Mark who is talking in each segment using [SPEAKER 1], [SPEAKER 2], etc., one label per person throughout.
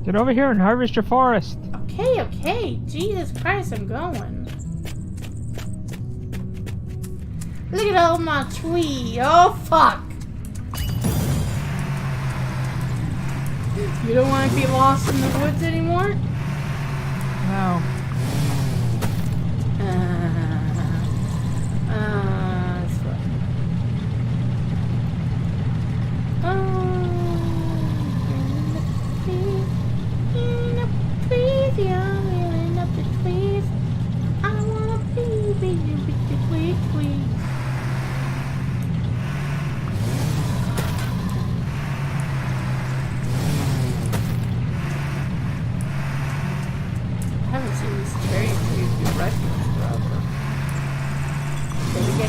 [SPEAKER 1] Get over here and harvest your forest.
[SPEAKER 2] Okay, okay. Jesus Christ, I'm going. Look at all my tree. Oh, fuck. You don't want to be lost in the woods anymore?
[SPEAKER 1] No.
[SPEAKER 2] That's right.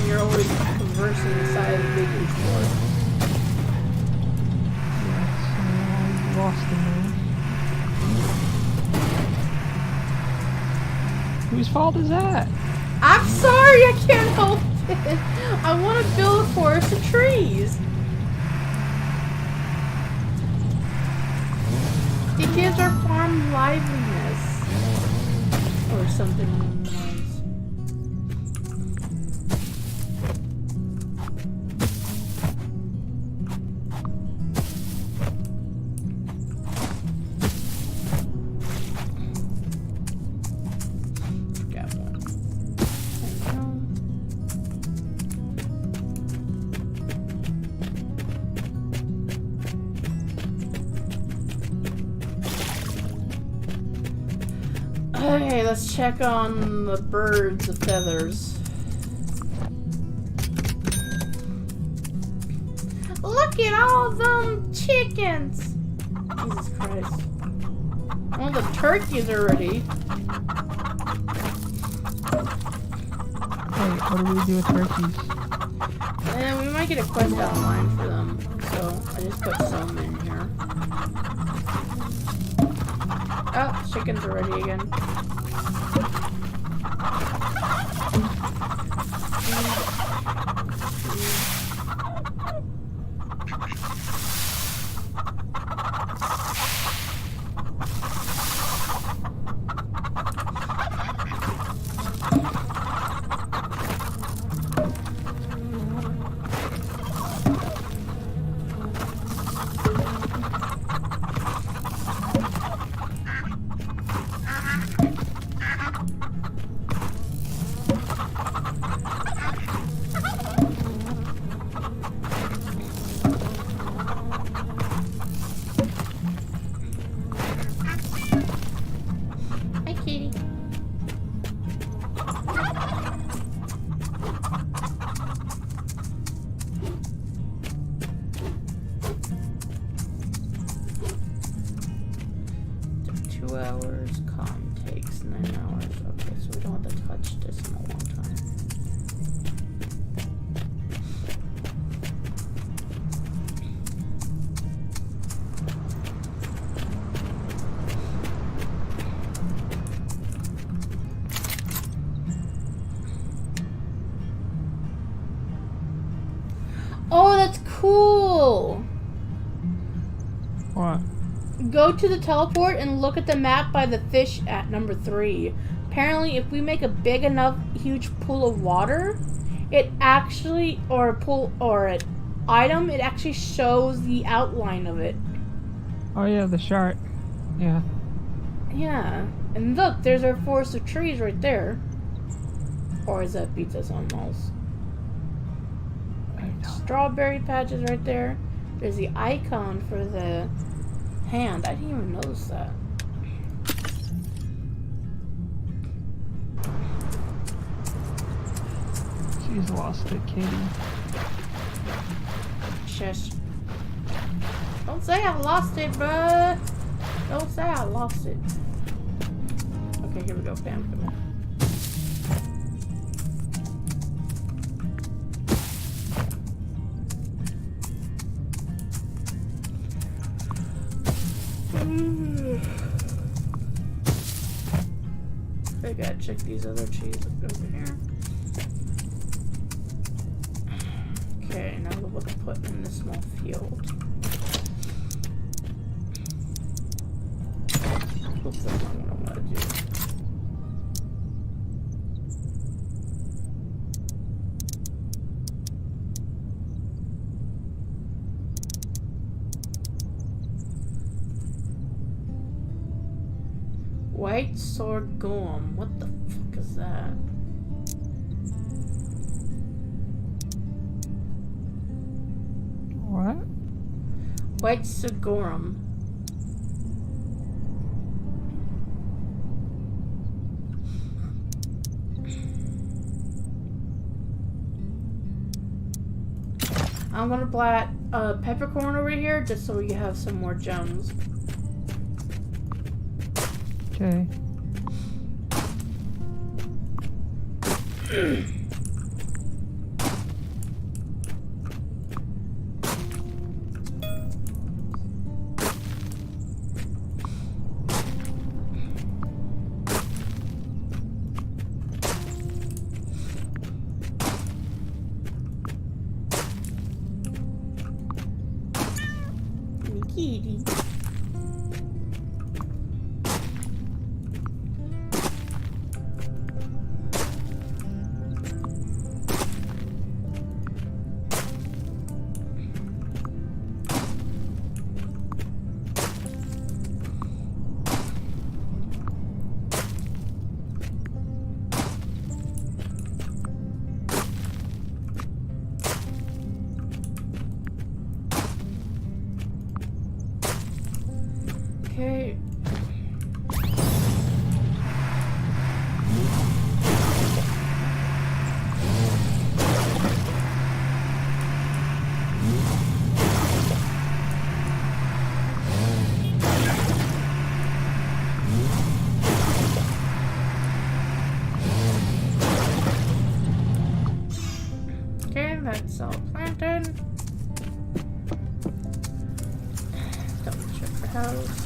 [SPEAKER 2] You're always conversing inside of the big store.
[SPEAKER 1] Yes, lost the move. Whose fault is that?
[SPEAKER 2] I'm sorry, I can't help it. I want to build a forest of trees. It gives our farm liveliness. Or something along those lines. Okay, let's check on the birds, the feathers. Look at all them chickens! Jesus Christ. All the turkeys are ready.
[SPEAKER 1] Wait, what do we do with turkeys?
[SPEAKER 2] And we might get a quest outline for them. So, I just put some in here. Oh, chickens are ready again. Hours, con takes 9 hours. Okay, so we don't have to touch this in a long time. Oh, that's cool!
[SPEAKER 1] What?
[SPEAKER 2] Go to the teleport and look at the map by the fish at number 3. Apparently, if we make a big enough, huge pool of water, it actually, or a pool, or an item, it actually shows the outline of it.
[SPEAKER 1] Oh yeah, the shark. Yeah.
[SPEAKER 2] Yeah. And look, there's our forest of trees right there. Or is that beats us almost? Strawberry patches right there. There's the icon for the hand. I didn't even notice that.
[SPEAKER 1] She's lost it, Katie.
[SPEAKER 2] Shush. Don't say I lost it, bruh. Don't say I lost it. Okay, here we go, fam. Come on. I gotta check these other trees over here. Okay, now we'll put in the small field. hope that's not what I want to do. White sorghum. What the fuck is that?
[SPEAKER 1] What?
[SPEAKER 2] White sorghum. I'm gonna plant peppercorn over here just so we have some more gems.
[SPEAKER 1] Okay.
[SPEAKER 2] Kitty. Okay. Okay, that's all planted. Double check the house.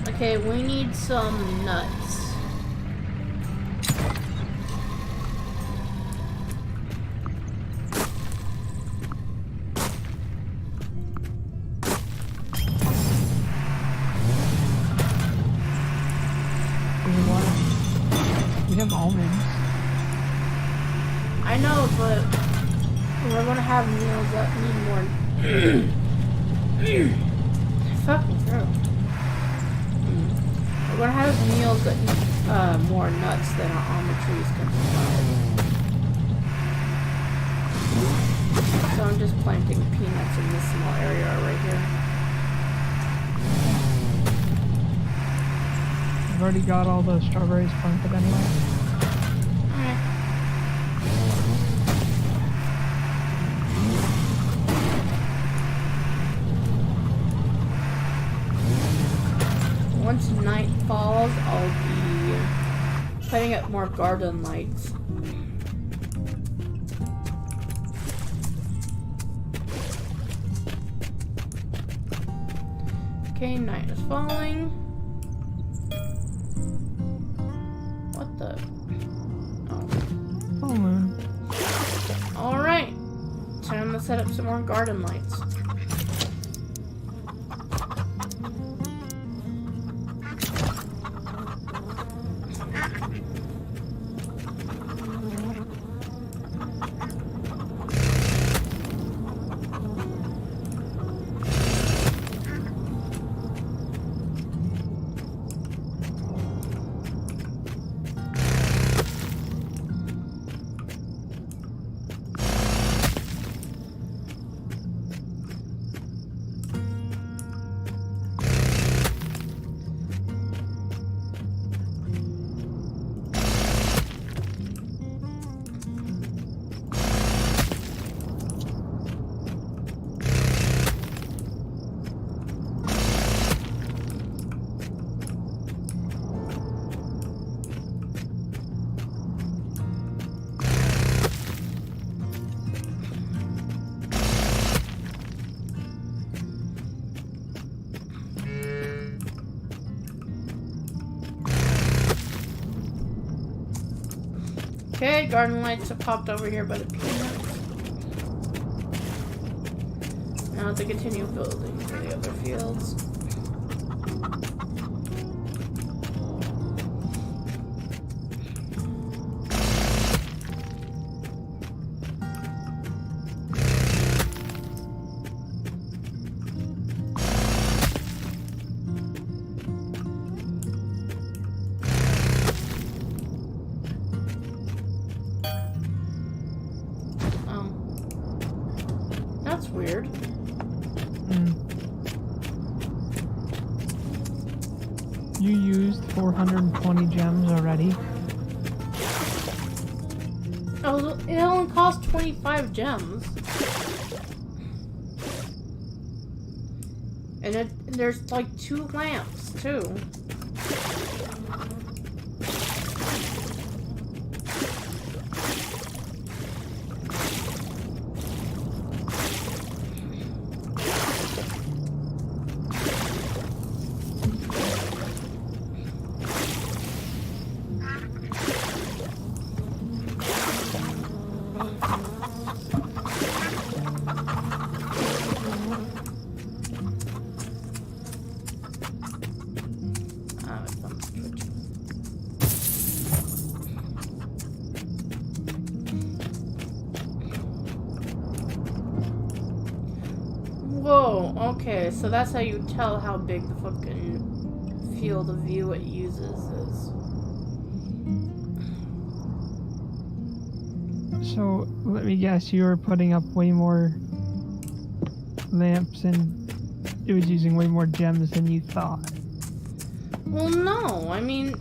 [SPEAKER 2] Okay, we need some nuts.
[SPEAKER 1] We have almonds.
[SPEAKER 2] I know, but we're gonna have meals that need more. Fucking throat. We're gonna have meals that need more nuts than our almond trees can provide. So I'm just planting peanuts in this small area right here.
[SPEAKER 1] I've already got all the strawberries planted anyway.
[SPEAKER 2] Alright. Once night falls, I'll be putting up more garden lights. Okay, night is falling. What the? Oh.
[SPEAKER 1] Full moon.
[SPEAKER 2] Alright. Time to set up some more garden lights. garden lights have popped over here by the peanuts. Now to continue building for the other fields. That's weird.
[SPEAKER 1] You used 420 gems already.
[SPEAKER 2] Oh, it only cost 25 gems. And there's like 2 lamps, too. Whoa, okay, so that's how you tell how big the fucking field of view it uses is.
[SPEAKER 1] So, let me guess, you were putting up way more lamps and it was using way more gems than you thought.
[SPEAKER 2] Well, no, I mean,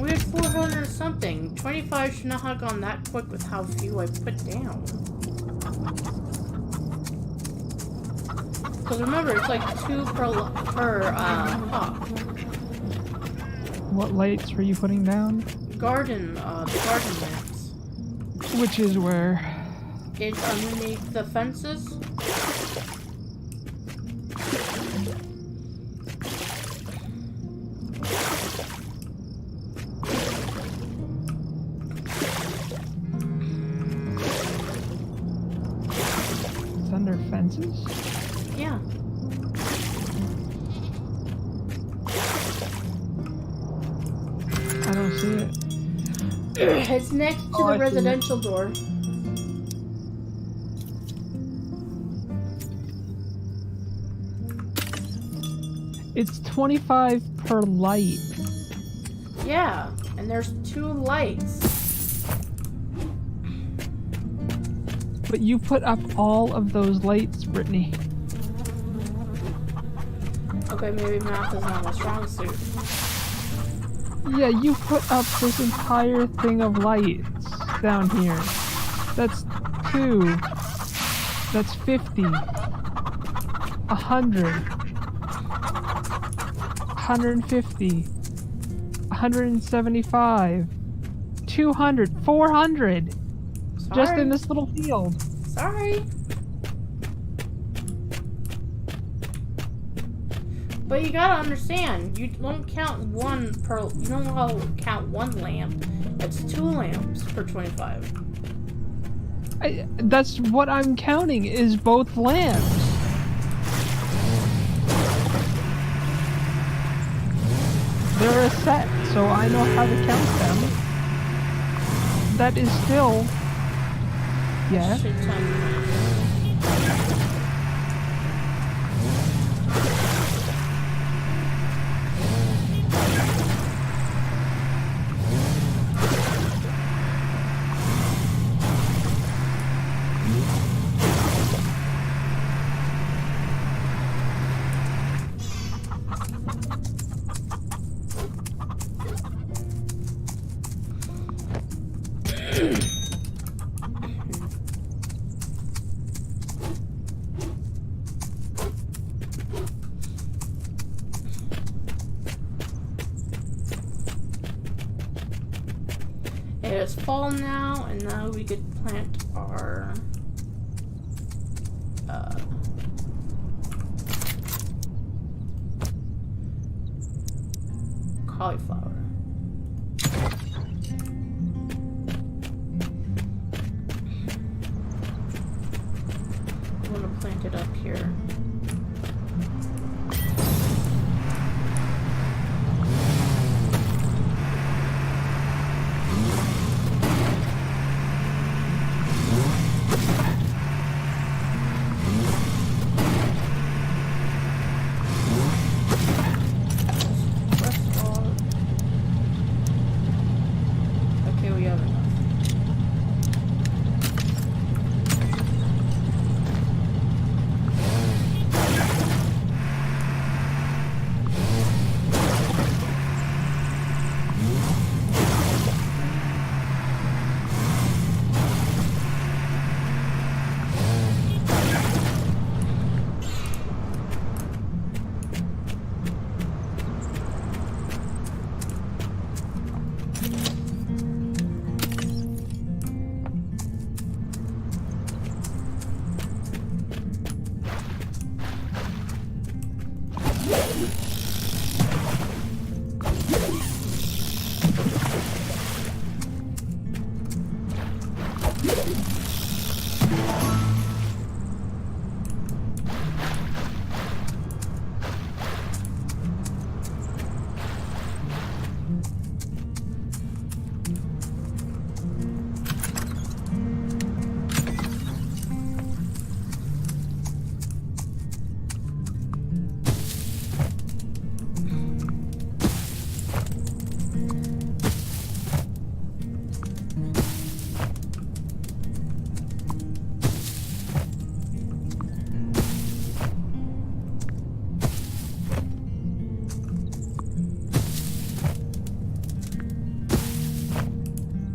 [SPEAKER 2] we had 400 something. 25 should not have gone that quick with how few I put down. Because remember, it's like 2 per pop.
[SPEAKER 1] What lights were you putting down?
[SPEAKER 2] The garden lamps.
[SPEAKER 1] Which is where?
[SPEAKER 2] It's underneath the fences.
[SPEAKER 1] It's under fences?
[SPEAKER 2] Yeah.
[SPEAKER 1] I don't see it.
[SPEAKER 2] It's next to the residential door.
[SPEAKER 1] It's 25 per light.
[SPEAKER 2] Yeah, and there's 2 lights.
[SPEAKER 1] But you put up all of those lights, Brittany.
[SPEAKER 2] Okay, maybe math is not my strong suit.
[SPEAKER 1] Yeah, you put up this entire thing of lights down here. That's 2. That's 50. 100. 150. 175. 200. 400.
[SPEAKER 2] Sorry.
[SPEAKER 1] Just in this little field.
[SPEAKER 2] Sorry. But you gotta understand, you don't count one per. You don't count one lamp. It's 2 lamps per 25.
[SPEAKER 1] That's what I'm counting, is both lamps. They're a set, so I know how to count them. That is still... Yeah.
[SPEAKER 2] Shit ton of lamps. It is fall now, and now we could plant our cauliflower. it up here. Okay, we have enough.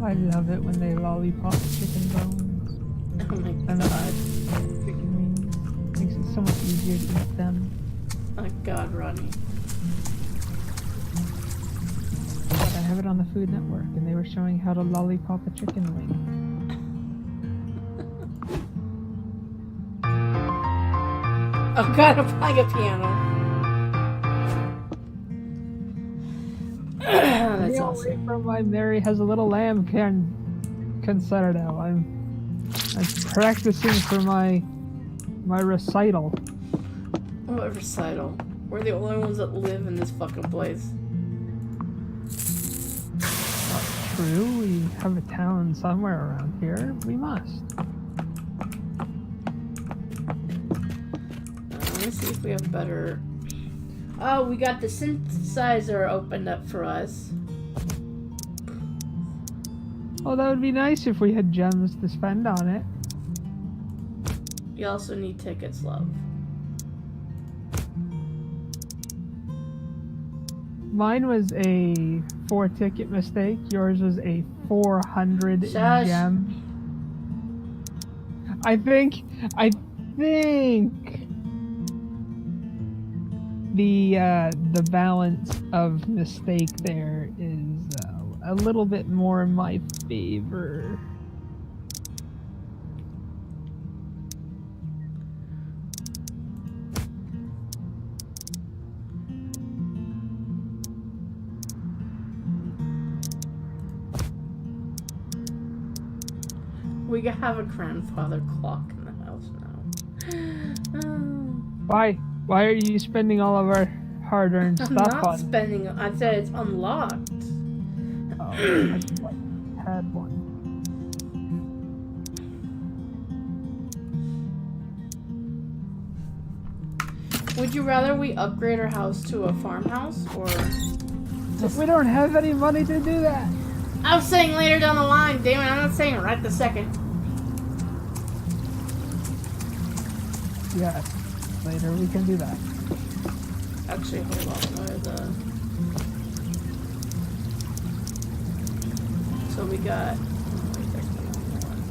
[SPEAKER 1] I love it when they lollipop chicken bones
[SPEAKER 2] Oh my
[SPEAKER 1] and
[SPEAKER 2] god.
[SPEAKER 1] chicken wings. Makes it so much easier to eat them.
[SPEAKER 2] Oh god, Ronnie.
[SPEAKER 1] But I have it on the Food Network, and they were showing how to lollipop a chicken wing.
[SPEAKER 2] Oh god, I'm playing a piano. That's
[SPEAKER 1] Get
[SPEAKER 2] awesome.
[SPEAKER 1] away from my Mary Has a Little Lamb concerto. I'm practicing for my recital.
[SPEAKER 2] What recital? We're the only ones that live in this fucking place.
[SPEAKER 1] True, we have a town somewhere around here. We must.
[SPEAKER 2] Let me see if we have better. Oh, we got the synthesizer opened up for us.
[SPEAKER 1] Oh, that would be nice if we had gems to spend on it.
[SPEAKER 2] You also need tickets, love.
[SPEAKER 1] Mine was a 4-ticket mistake. Yours was a 400
[SPEAKER 2] Shush.
[SPEAKER 1] gem. I think the balance of mistake there is a little bit more in my favor.
[SPEAKER 2] We have a grandfather clock in the house now.
[SPEAKER 1] Why are you spending all of our hard-earned
[SPEAKER 2] I'm
[SPEAKER 1] stuff
[SPEAKER 2] not
[SPEAKER 1] on?
[SPEAKER 2] spending. I said it's unlocked.
[SPEAKER 1] Oh, I just had one.
[SPEAKER 2] Would you rather we upgrade our house to a farmhouse or?
[SPEAKER 1] We don't have any money to do that.
[SPEAKER 2] I was saying later down the line, damn it! I'm not saying it right this second.
[SPEAKER 1] Yes, later we can do that.
[SPEAKER 2] Actually, hold on. Where the? So we got. Wait, there's the wrong one.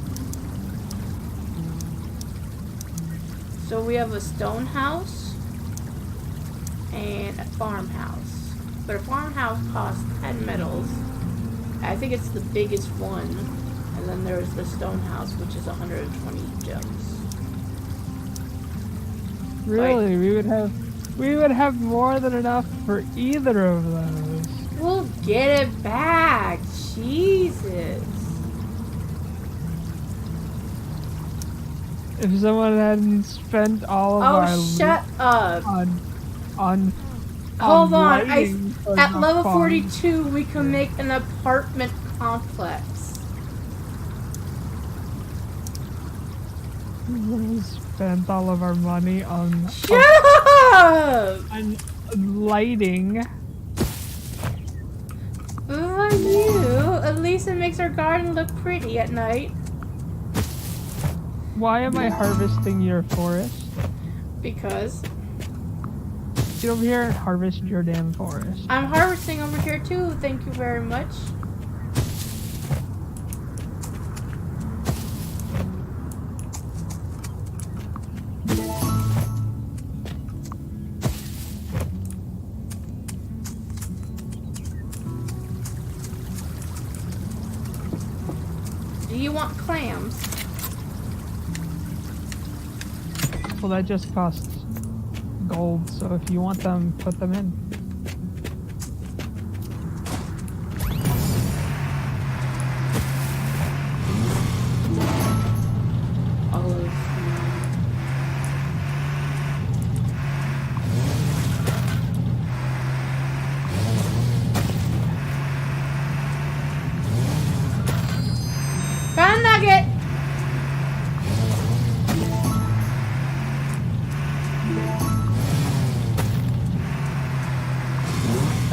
[SPEAKER 2] So we have a stone house and a farmhouse. But a farmhouse costs 10 metals. I think it's the biggest one. And then there's the stone house, which is 120 gems.
[SPEAKER 1] Really, we would have more than enough for either of those.
[SPEAKER 2] We'll get it back. Jesus.
[SPEAKER 1] If someone hadn't spent all of our
[SPEAKER 2] Oh, shut up.
[SPEAKER 1] on
[SPEAKER 2] Hold on.
[SPEAKER 1] lighting for
[SPEAKER 2] At
[SPEAKER 1] the
[SPEAKER 2] level
[SPEAKER 1] farm.
[SPEAKER 2] 42, we can make an apartment complex.
[SPEAKER 1] We spent all of our money on
[SPEAKER 2] Shut up!
[SPEAKER 1] on lighting.
[SPEAKER 2] Fuck you. At least it makes our garden look pretty at night.
[SPEAKER 1] Why am I harvesting your forest?
[SPEAKER 2] Because
[SPEAKER 1] Get over here and harvest your damn forest.
[SPEAKER 2] I'm harvesting over here too. Thank you very much. Do you want clams?
[SPEAKER 1] Well, that just costs gold, so if you want them, put them in.
[SPEAKER 2] Olive. Got a nugget!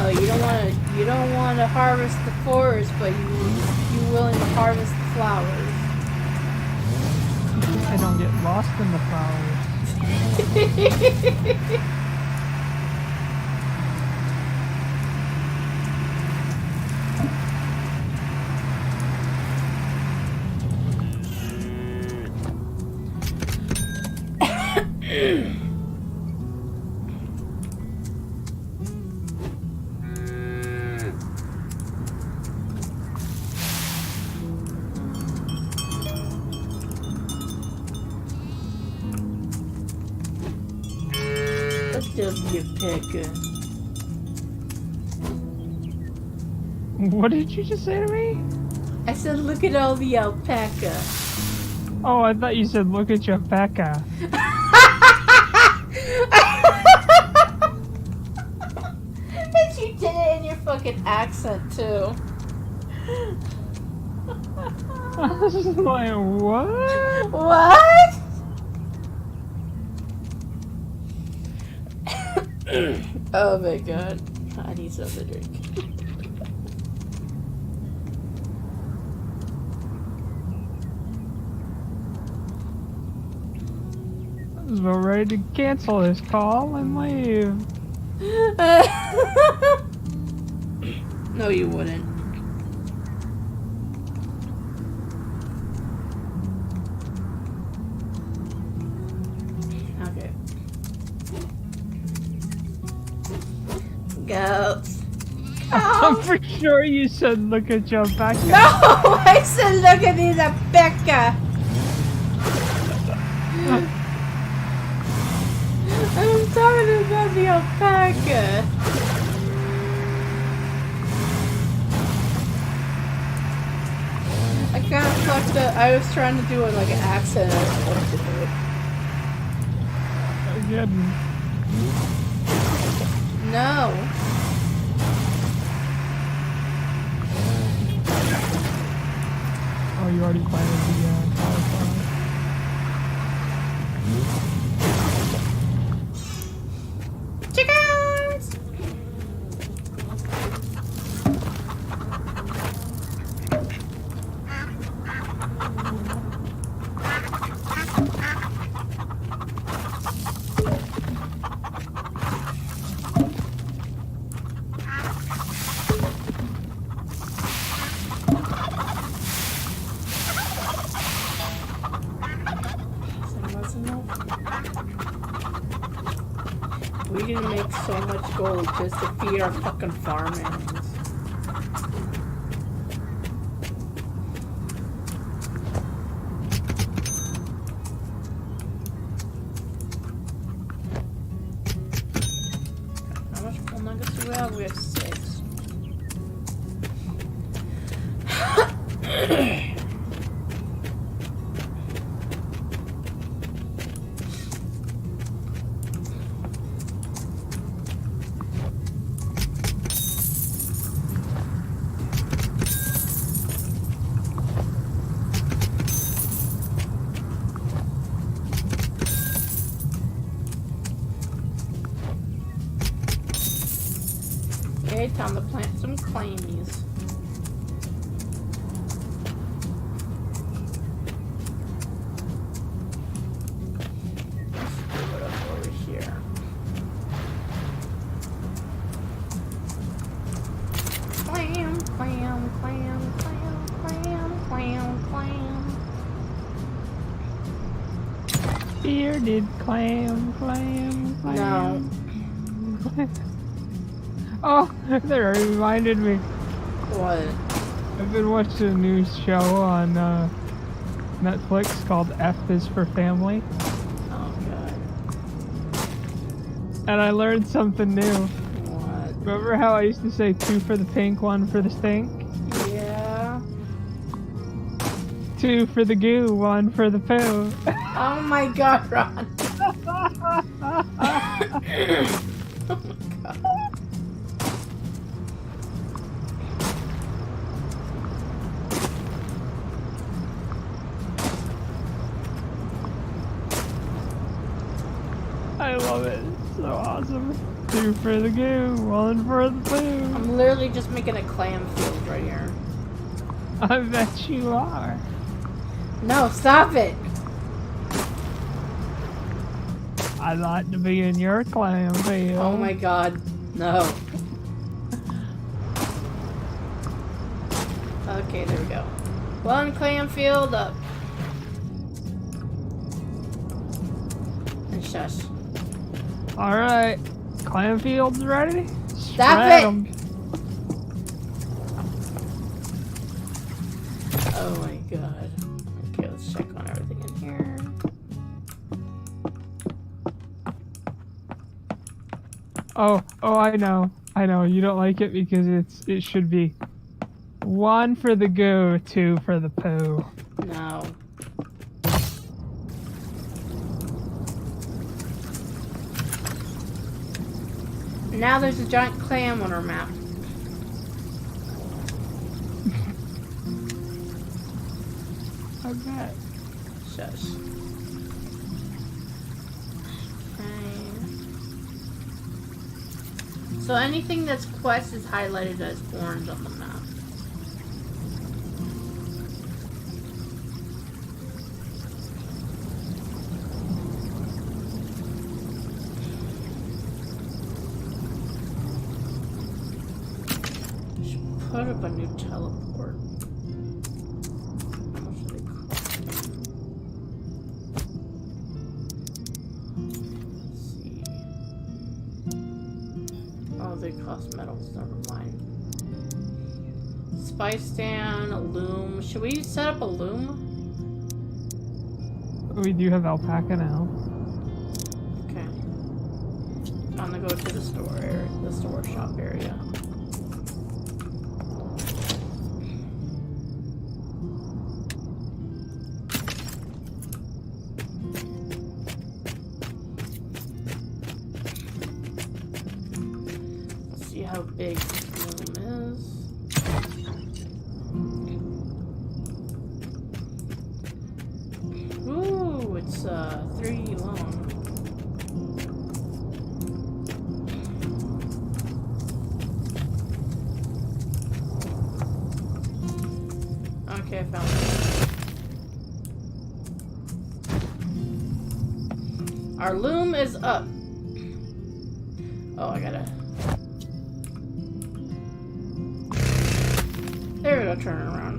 [SPEAKER 2] Oh, you don't want to harvest the forest, but you willing to harvest the flowers.
[SPEAKER 1] I don't get lost in the flowers.
[SPEAKER 2] Woodpecker.
[SPEAKER 1] What did you just say to me?
[SPEAKER 2] I said, look at all the alpaca.
[SPEAKER 1] Oh, I thought you said look at your Becca.
[SPEAKER 2] And you did it in your fucking accent too.
[SPEAKER 1] I was just like, what?
[SPEAKER 2] What? Oh my god. I need something to drink.
[SPEAKER 1] I was about ready to cancel this call and leave.
[SPEAKER 2] No, you wouldn't. Okay. Goats.
[SPEAKER 1] I'm pretty sure you said look at your Becca.
[SPEAKER 2] No, I said look at these alpaca. I'm talking about the alpaca. I kind of fucked up. I was trying to do it like an accent. I fucked it up.
[SPEAKER 1] Again.
[SPEAKER 2] No.
[SPEAKER 1] Oh, you already planted the cauliflower.
[SPEAKER 2] Chickens! We didn't make so much gold just to feed our fucking farm animals. How much full nuggets do we have? We have 6. Okay, time to plant some clammies. Let's do it up over here. Clam, clam, clam, clam, clam, clam, clam.
[SPEAKER 1] Bearded clam, clam, clam.
[SPEAKER 2] No.
[SPEAKER 1] Oh, that reminded me.
[SPEAKER 2] What?
[SPEAKER 1] I've been watching a new show on Netflix called F is for Family,
[SPEAKER 2] Oh god.
[SPEAKER 1] and I learned something new.
[SPEAKER 2] What?
[SPEAKER 1] Remember how I used to say 2 for the pink, 1 for the stink?
[SPEAKER 2] Yeah.
[SPEAKER 1] 2 for the goo, 1 for the poo.
[SPEAKER 2] Oh my god, Ron. Oh my god.
[SPEAKER 1] I love it. It's so awesome. 2 for the goo, 1 for the poo.
[SPEAKER 2] I'm literally just making a clam field right here.
[SPEAKER 1] I bet you are.
[SPEAKER 2] No, stop it.
[SPEAKER 1] I'd like to be in your clam field.
[SPEAKER 2] Oh my god. No. Okay, there we go. One clam field up. And shush.
[SPEAKER 1] Alright. Clam field's ready?
[SPEAKER 2] Stop
[SPEAKER 1] Spread
[SPEAKER 2] it!
[SPEAKER 1] 'em.
[SPEAKER 2] Oh my god. Okay, let's check on everything in here.
[SPEAKER 1] Oh, I know. I know. You don't like it because it should be 1 for the goo, 2 for the poo.
[SPEAKER 2] No. Now there's a giant clam on our map.
[SPEAKER 1] I bet.
[SPEAKER 2] Shush. Okay. So anything that's quest is highlighted as orange on the map. Should put up a new teleport. How much do they cost? Let's see. Oh, they cost metals. Never mind. Spice stand, a loom. Should we set up a loom?
[SPEAKER 1] We do have alpaca now.
[SPEAKER 2] Okay. I'm gonna go to the store area, the store shop area. Let's see how big this loom is. Ooh, it's 3 long. Okay, I found it. Our loom is up. Oh, I gotta. There we go, turn it around.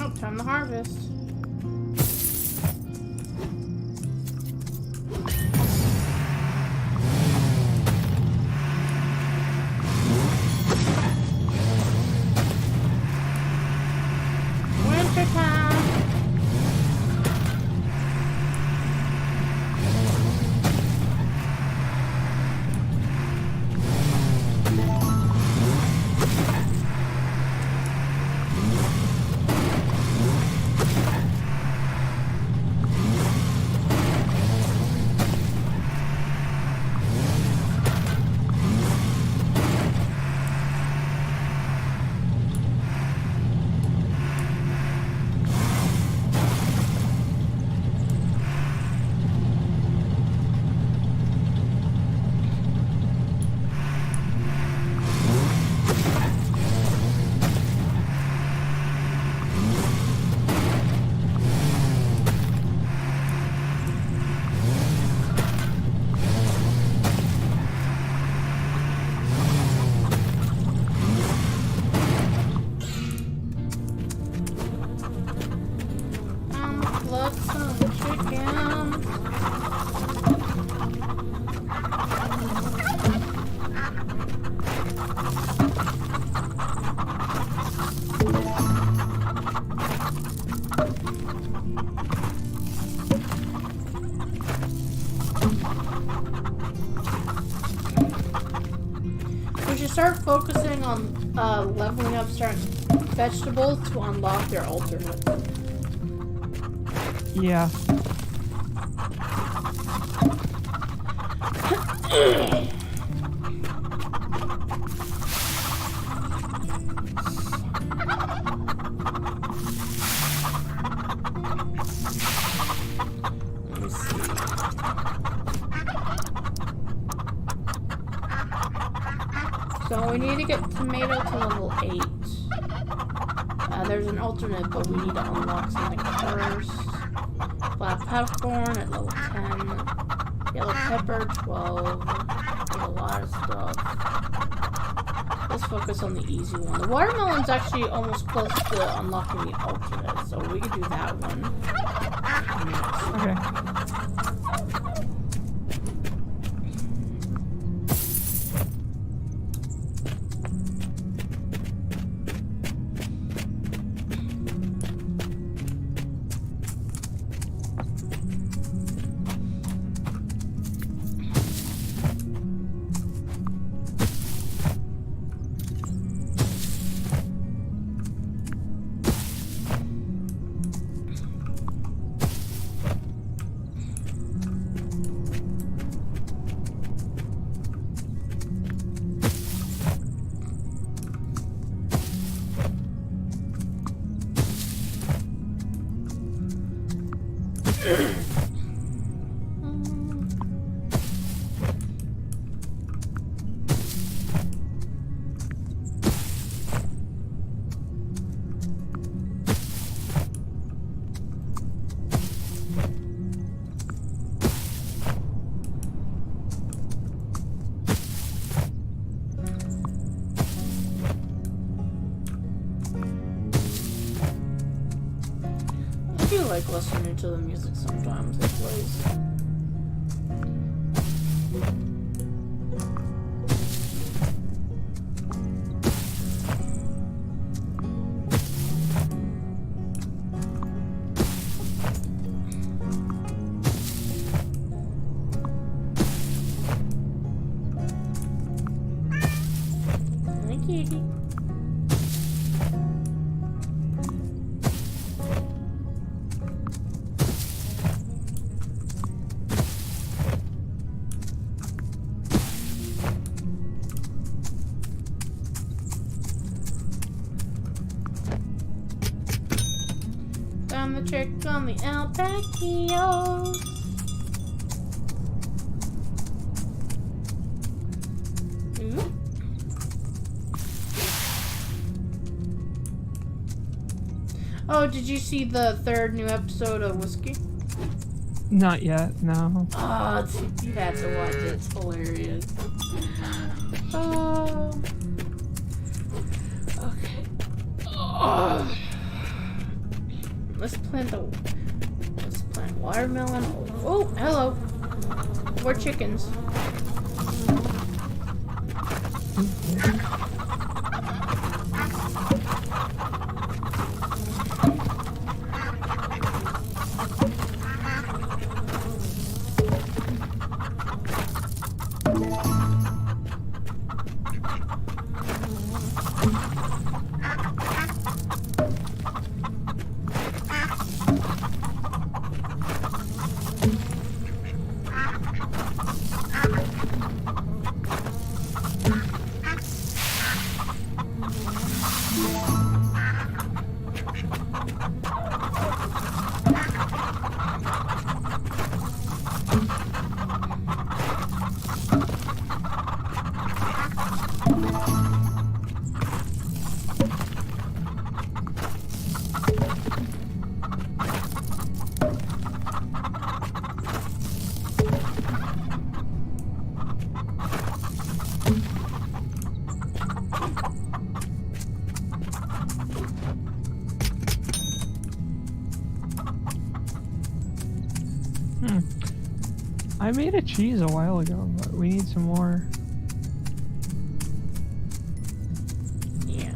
[SPEAKER 2] Oh, time to harvest. Winter time. Let's chicken. We should start focusing on leveling up certain vegetables to unlock their alternates.
[SPEAKER 1] Yeah.
[SPEAKER 2] Let me see. So we need to get tomato to level 8. There's an alternate, but we need to unlock something first. Black peppercorn at level 10. Yellow pepper, 12. A lot of stuff. Let's focus on the easy one. The watermelon's actually almost close to unlocking the alternate, so we can do that one.
[SPEAKER 1] Okay.
[SPEAKER 2] I do like listening to the music sometimes it plays. Thank you. Found the trick on the alpacos. Ooh. Oh, did you see the third new episode of Whiskey?
[SPEAKER 1] Not yet, no.
[SPEAKER 2] Oh, you have to watch it. It's hilarious. Oh. Okay. Oh. Let's plant watermelon. Oh, hello. More chickens.
[SPEAKER 1] Hmm. I made a cheese a while ago, but we need some more.
[SPEAKER 2] Yeah.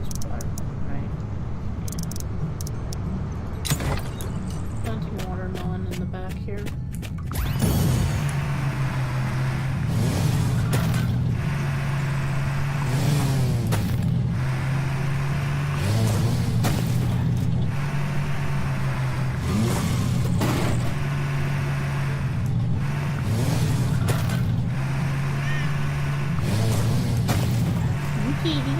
[SPEAKER 2] It's watermelon, right? Yeah. Plenty of watermelon in the back here. Kitty.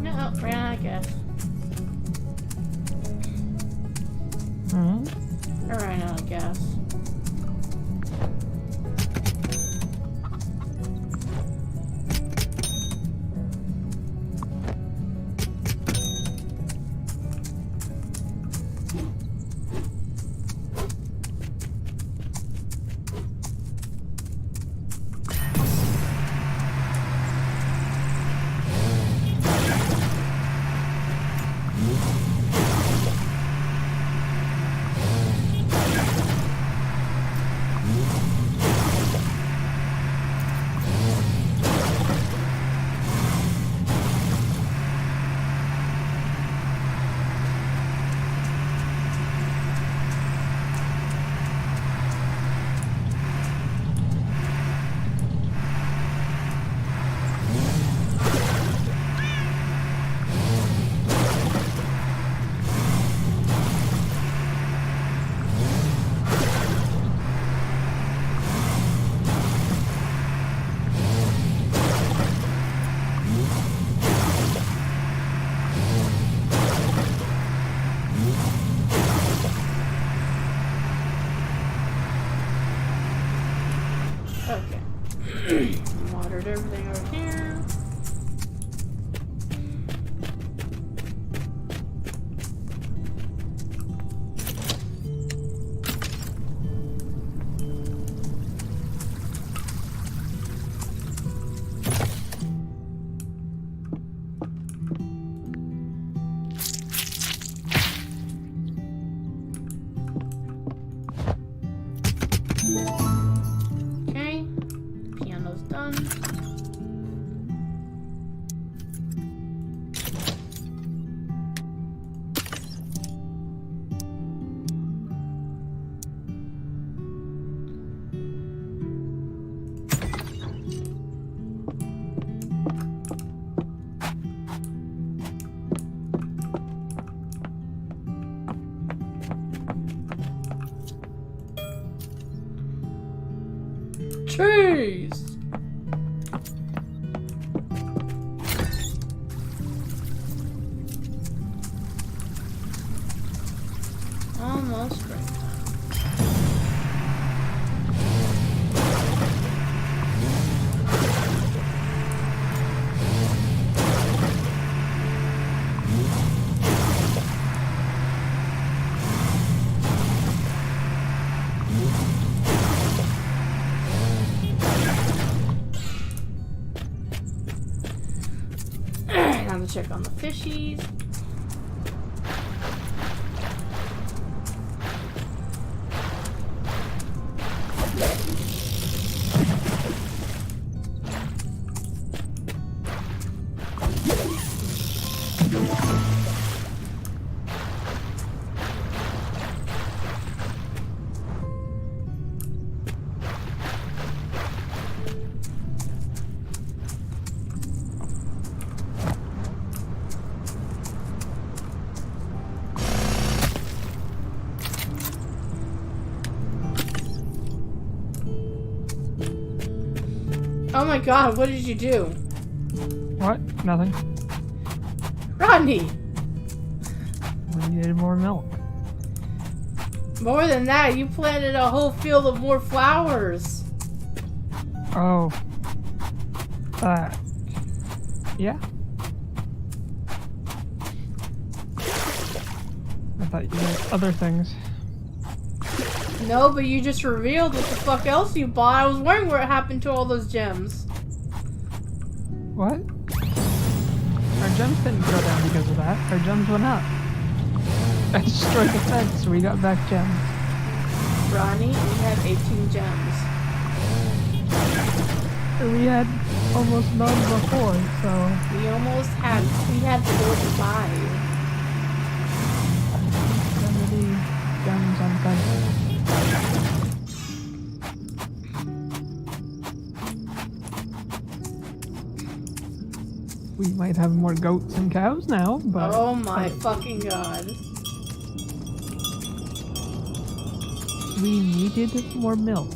[SPEAKER 2] No, yeah, I guess.
[SPEAKER 1] Hmm?
[SPEAKER 2] Alright, I guess. Okay. Watered everything over here. Okay. Piano's done. Cheese! Almost right. check on the fishies. Oh my god, what did you do?
[SPEAKER 1] What? Nothing.
[SPEAKER 2] Rodney!
[SPEAKER 1] We needed more milk.
[SPEAKER 2] More than that, you planted a whole field of more flowers.
[SPEAKER 1] Oh. Yeah. I thought you meant other things.
[SPEAKER 2] No, but you just revealed what the fuck else you bought. I was wondering what happened to all those gems.
[SPEAKER 1] What? Our gems didn't go down because of that. Our gems went up. I destroyed the fence, so we got back gems.
[SPEAKER 2] Ronnie, we had 18 gems.
[SPEAKER 1] We had almost none before, so...
[SPEAKER 2] We had 45.
[SPEAKER 1] 70 gems on fences. We might have more goats and cows now, but...
[SPEAKER 2] Oh my fucking god.
[SPEAKER 1] We needed more milk.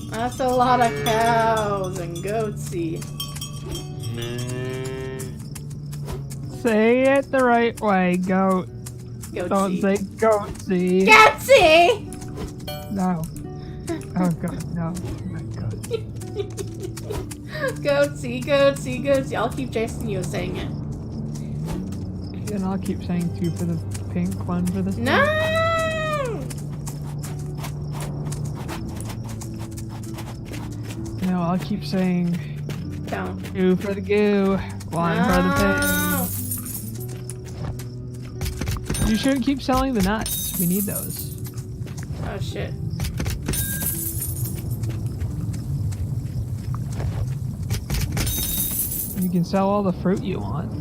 [SPEAKER 2] That's a lot of cows and goatsy.
[SPEAKER 1] Say it the right way, goat.
[SPEAKER 2] Goatsy.
[SPEAKER 1] Don't say goatsy.
[SPEAKER 2] Goatsy!
[SPEAKER 1] No. Oh god, no. Oh my god.
[SPEAKER 2] Goatsy, goatsy, goatsy. I'll keep chasing you saying it.
[SPEAKER 1] And I'll keep saying two for the pink, one for the...
[SPEAKER 2] No!
[SPEAKER 1] No, I'll keep saying
[SPEAKER 2] Don't.
[SPEAKER 1] two for the goo, one for the pink. You shouldn't keep selling the nuts. We need those.
[SPEAKER 2] Oh shit.
[SPEAKER 1] You can sell all the fruit you want.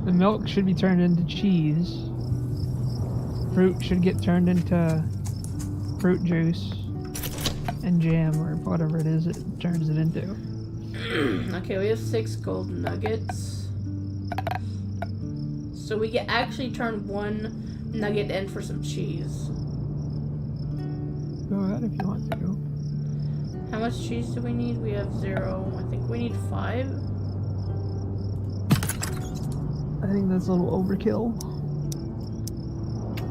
[SPEAKER 1] The milk should be turned into cheese. Fruit should get turned into fruit juice and jam or whatever it is it turns it into.
[SPEAKER 2] Okay, we have 6 gold nuggets. So we can actually turn 1 nugget in for some cheese.
[SPEAKER 1] Go ahead if you want to.
[SPEAKER 2] How much cheese do we need? We have 0. I think we need 5.
[SPEAKER 1] I think that's a little overkill.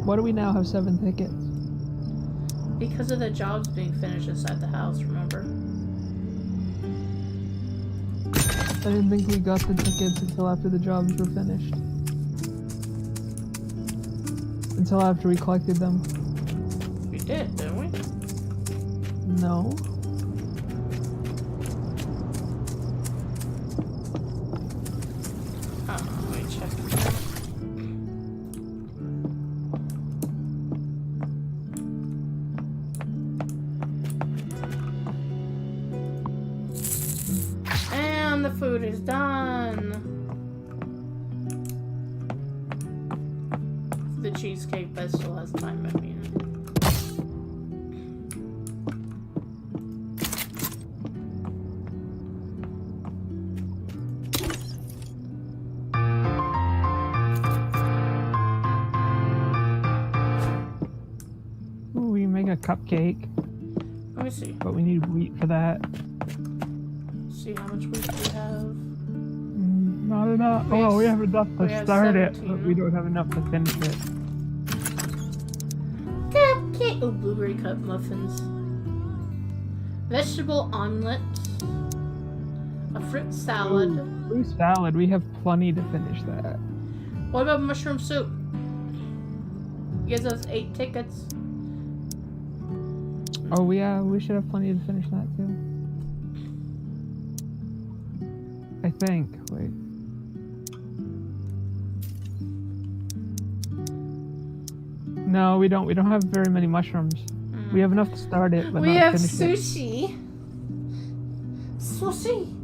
[SPEAKER 1] Why do we now have 7 tickets?
[SPEAKER 2] Because of the jobs being finished inside the house, remember?
[SPEAKER 1] I didn't think we got the tickets until after the jobs were finished. Until after we collected them.
[SPEAKER 2] We did, didn't we?
[SPEAKER 1] No.
[SPEAKER 2] Let me check. And the food is done. The cheesecake, but still has time at me.
[SPEAKER 1] Ooh, we can make a cupcake,
[SPEAKER 2] Let me see.
[SPEAKER 1] but we need wheat for that.
[SPEAKER 2] See how much wheat we have.
[SPEAKER 1] Not enough.
[SPEAKER 2] We have
[SPEAKER 1] Oh, we have enough
[SPEAKER 2] we
[SPEAKER 1] to
[SPEAKER 2] have
[SPEAKER 1] start it,
[SPEAKER 2] 17.
[SPEAKER 1] but we don't have enough to finish it.
[SPEAKER 2] Cupcake. Oh, blueberry cup muffins. Vegetable omelet. A fruit salad.
[SPEAKER 1] Ooh, fruit salad. We have plenty to finish that.
[SPEAKER 2] What about mushroom soup? You guys have 8 tickets.
[SPEAKER 1] Oh, we should have plenty to finish that too. I think. Wait. No, we don't. We don't have very many mushrooms. We have enough to start it, but
[SPEAKER 2] we
[SPEAKER 1] not
[SPEAKER 2] have
[SPEAKER 1] finish it.
[SPEAKER 2] sushi. Sushi.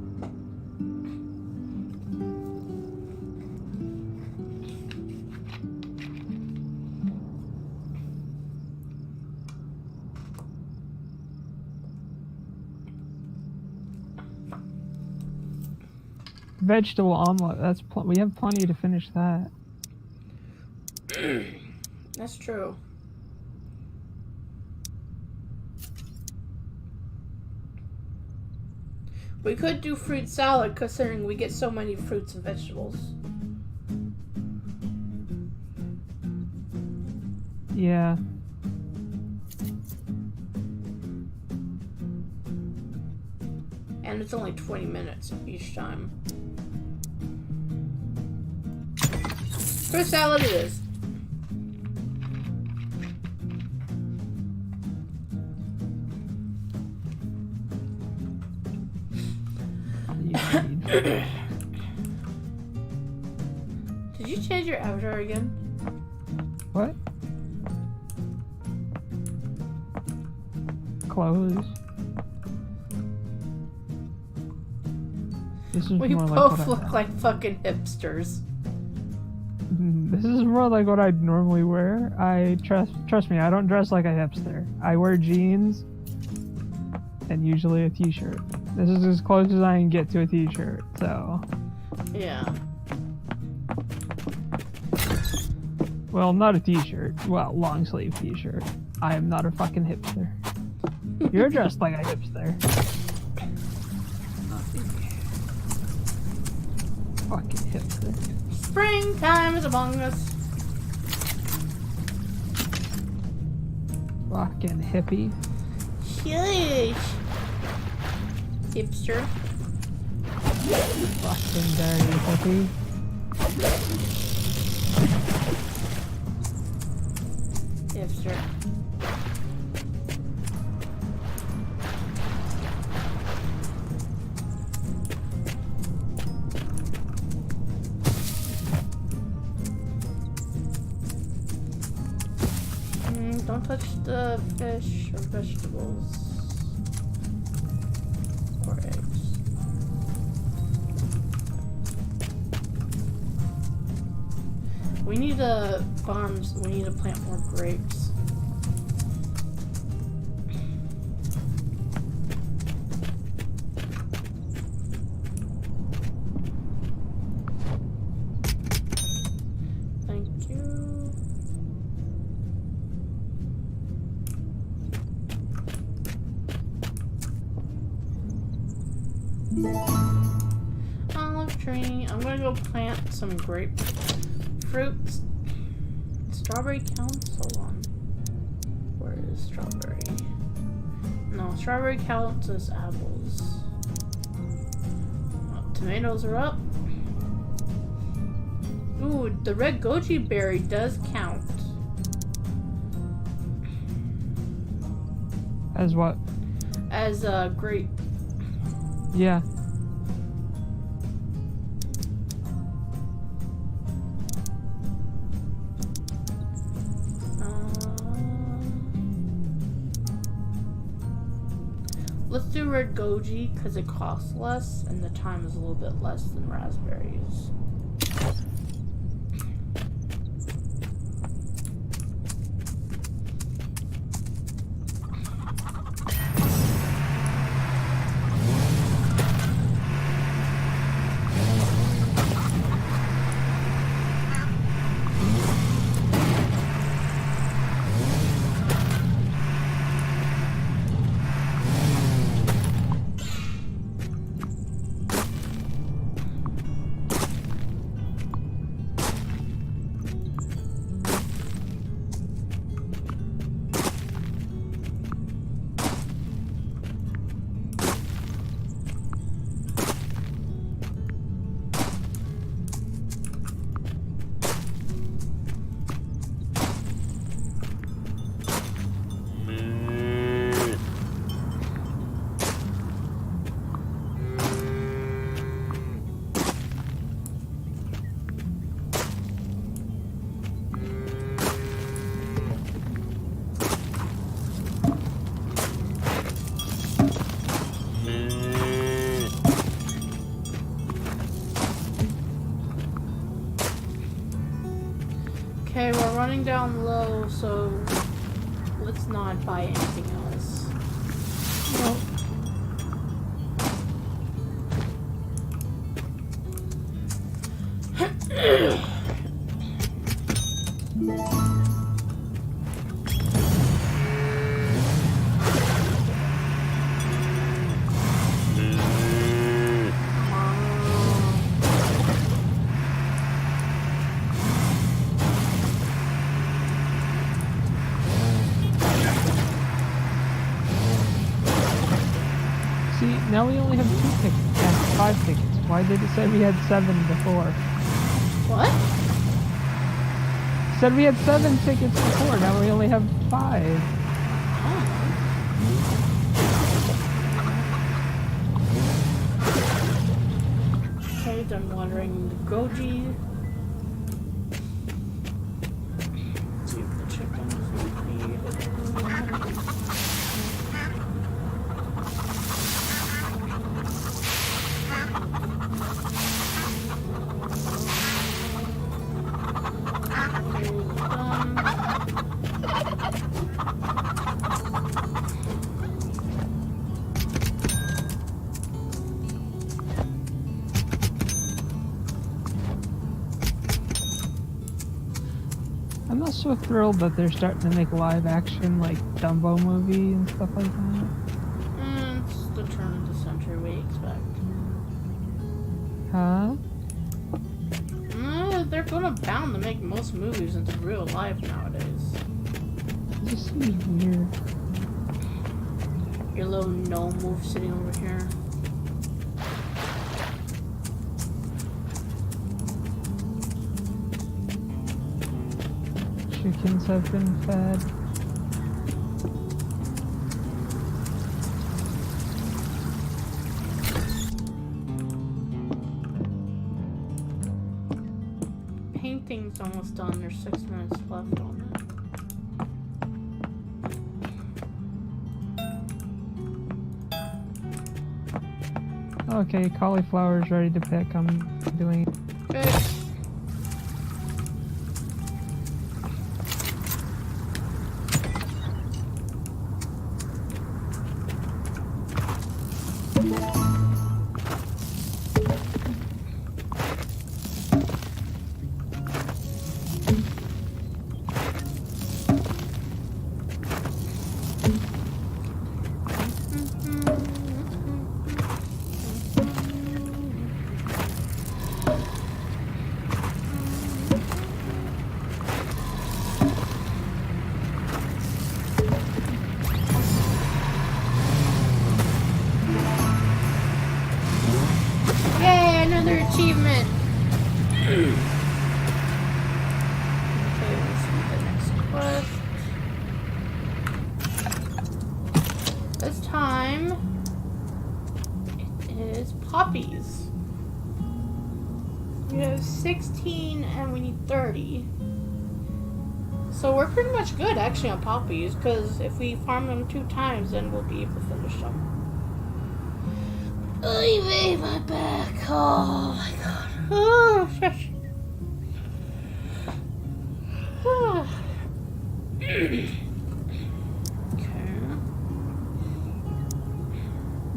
[SPEAKER 1] Vegetable omelet. We have plenty to finish that.
[SPEAKER 2] That's true. We could do fruit salad considering we get so many fruits and vegetables.
[SPEAKER 1] Yeah.
[SPEAKER 2] And it's only 20 minutes each time. Fruit salad it is. Did you change your avatar again?
[SPEAKER 1] What? Clothes. This is
[SPEAKER 2] We
[SPEAKER 1] more like
[SPEAKER 2] both
[SPEAKER 1] what
[SPEAKER 2] look like fucking hipsters.
[SPEAKER 1] This is more like what I'd normally wear. Trust me, I don't dress like a hipster. I wear jeans and usually a t-shirt. This is as close as I can get to a t-shirt, so.
[SPEAKER 2] Yeah.
[SPEAKER 1] Well, not a t-shirt. Well, long sleeve t-shirt. I am not a fucking hipster. You're dressed like a hipster. Fucking hipster.
[SPEAKER 2] Springtime is among us.
[SPEAKER 1] Fucking hippie.
[SPEAKER 2] Sheesh. Hipster.
[SPEAKER 1] Fucking dirty hippie.
[SPEAKER 2] Hipster. Don't touch the fish or vegetables. Or eggs. We need to farms. We need to plant more grapes. Thank you. Olive tree. I'm gonna go plant some grape fruits. Strawberry counts? Hold on. Where is strawberry? No, strawberry counts as apples. Oh, tomatoes are up. Ooh, the red goji berry does count.
[SPEAKER 1] As what?
[SPEAKER 2] As a grape.
[SPEAKER 1] Yeah.
[SPEAKER 2] Let's do red goji because it costs less and the time is a little bit less than raspberries. running down low, so let's not buy anything else.
[SPEAKER 1] Well, see, now we only have 2 tickets and 5 tickets. Why did it say we had 7 before?
[SPEAKER 2] What?
[SPEAKER 1] It said we had 7 tickets before, now we only have 5.
[SPEAKER 2] Okay, I'm wondering the goji. See if the chickens
[SPEAKER 1] I'm not so thrilled that they're starting to make live action like Dumbo movie and stuff like that.
[SPEAKER 2] It's the turn of the century we expect.
[SPEAKER 1] Huh?
[SPEAKER 2] They're gonna bound to make most movies into real life nowadays.
[SPEAKER 1] It just seems weird.
[SPEAKER 2] Your little gnome wolf sitting over here.
[SPEAKER 1] Chickens have been fed.
[SPEAKER 2] Painting's almost done. There's 6 minutes left on it.
[SPEAKER 1] Okay, cauliflower's ready to pick. I'm doing it.
[SPEAKER 2] Okay. Yay, another achievement! Okay, let's see the next quest. This time, it is poppies. We have 16 and we need 30. So we're pretty much good actually on poppies, because if we farm them 2 times, then we'll be able to finish them. I made my back. Oh my god. Oh, shush. Okay.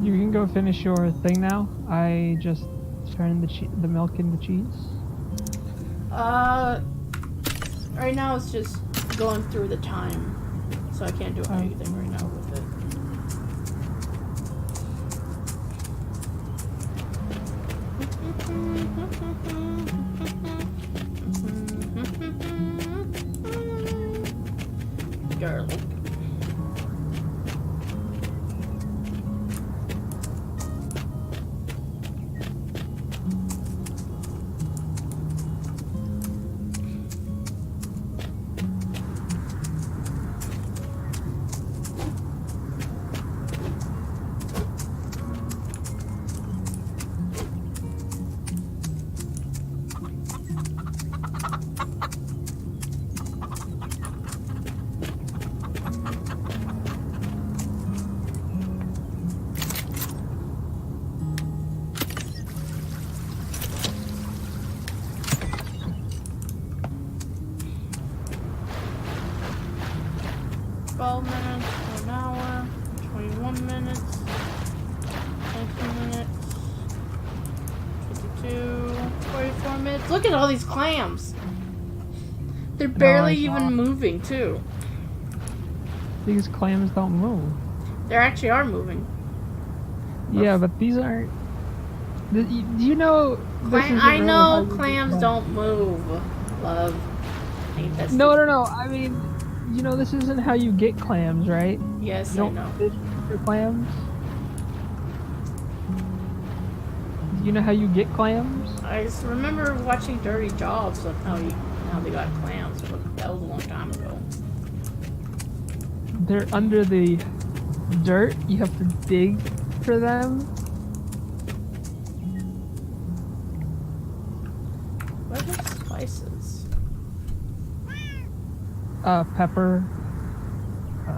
[SPEAKER 1] You can go finish your thing now. I just turned the milk into cheese.
[SPEAKER 2] Right now it's just going through the time, so I can't do anything right now with it. Garlic. minutes. 19 minutes. 52. 44 minutes. Look at all these clams. They're barely even moving, too.
[SPEAKER 1] These clams don't move.
[SPEAKER 2] They actually are moving.
[SPEAKER 1] Yeah, but these aren't. Do you know?
[SPEAKER 2] I know clams don't move, love.
[SPEAKER 1] No. I mean, you know, this isn't how you get clams, right?
[SPEAKER 2] Yes,
[SPEAKER 1] you
[SPEAKER 2] I
[SPEAKER 1] don't
[SPEAKER 2] know.
[SPEAKER 1] fish for clams. Do you know how you get clams?
[SPEAKER 2] I just remember watching Dirty Jobs on how they got clams, but that was a long time ago.
[SPEAKER 1] They're under the dirt. You have to dig for them.
[SPEAKER 2] What are spices?
[SPEAKER 1] Pepper. A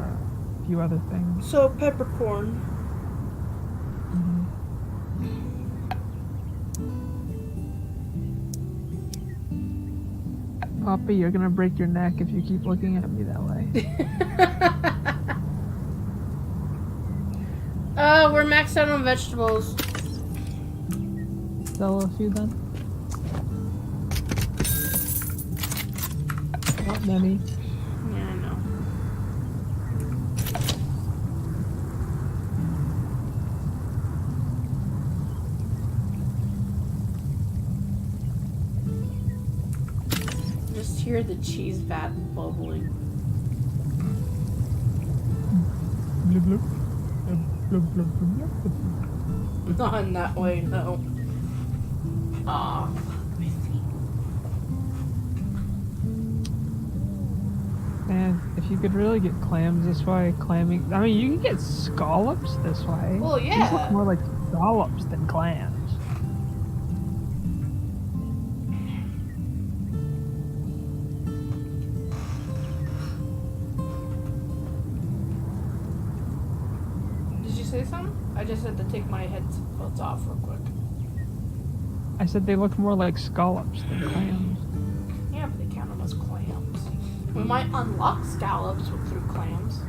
[SPEAKER 1] few other things.
[SPEAKER 2] So peppercorn.
[SPEAKER 1] Poppy, you're gonna break your neck if you keep looking at me that way.
[SPEAKER 2] We're maxed out on vegetables.
[SPEAKER 1] Sell a few then? Not many.
[SPEAKER 2] Yeah, I know. Just hear the cheese vat bubbling.
[SPEAKER 1] Blub, blub. Blub, blub, blub, blub.
[SPEAKER 2] Not in that way, no. Ah, my feet.
[SPEAKER 1] Man, if you could really get clams this way, clamming. I mean, you can get scallops this way.
[SPEAKER 2] Well,
[SPEAKER 1] These
[SPEAKER 2] yeah.
[SPEAKER 1] look more like scallops than clams.
[SPEAKER 2] Did you say something? I just had to take my headphones off real quick.
[SPEAKER 1] I said they look more like scallops than clams.
[SPEAKER 2] Yeah, but they count them as clams. We might unlock scallops through clams.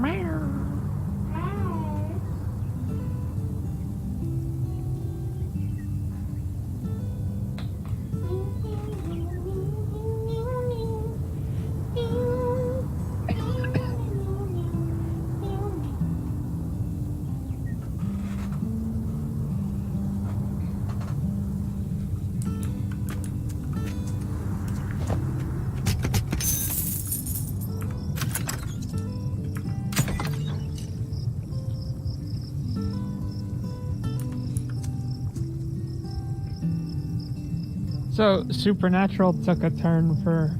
[SPEAKER 1] Meow. So, Supernatural took a turn for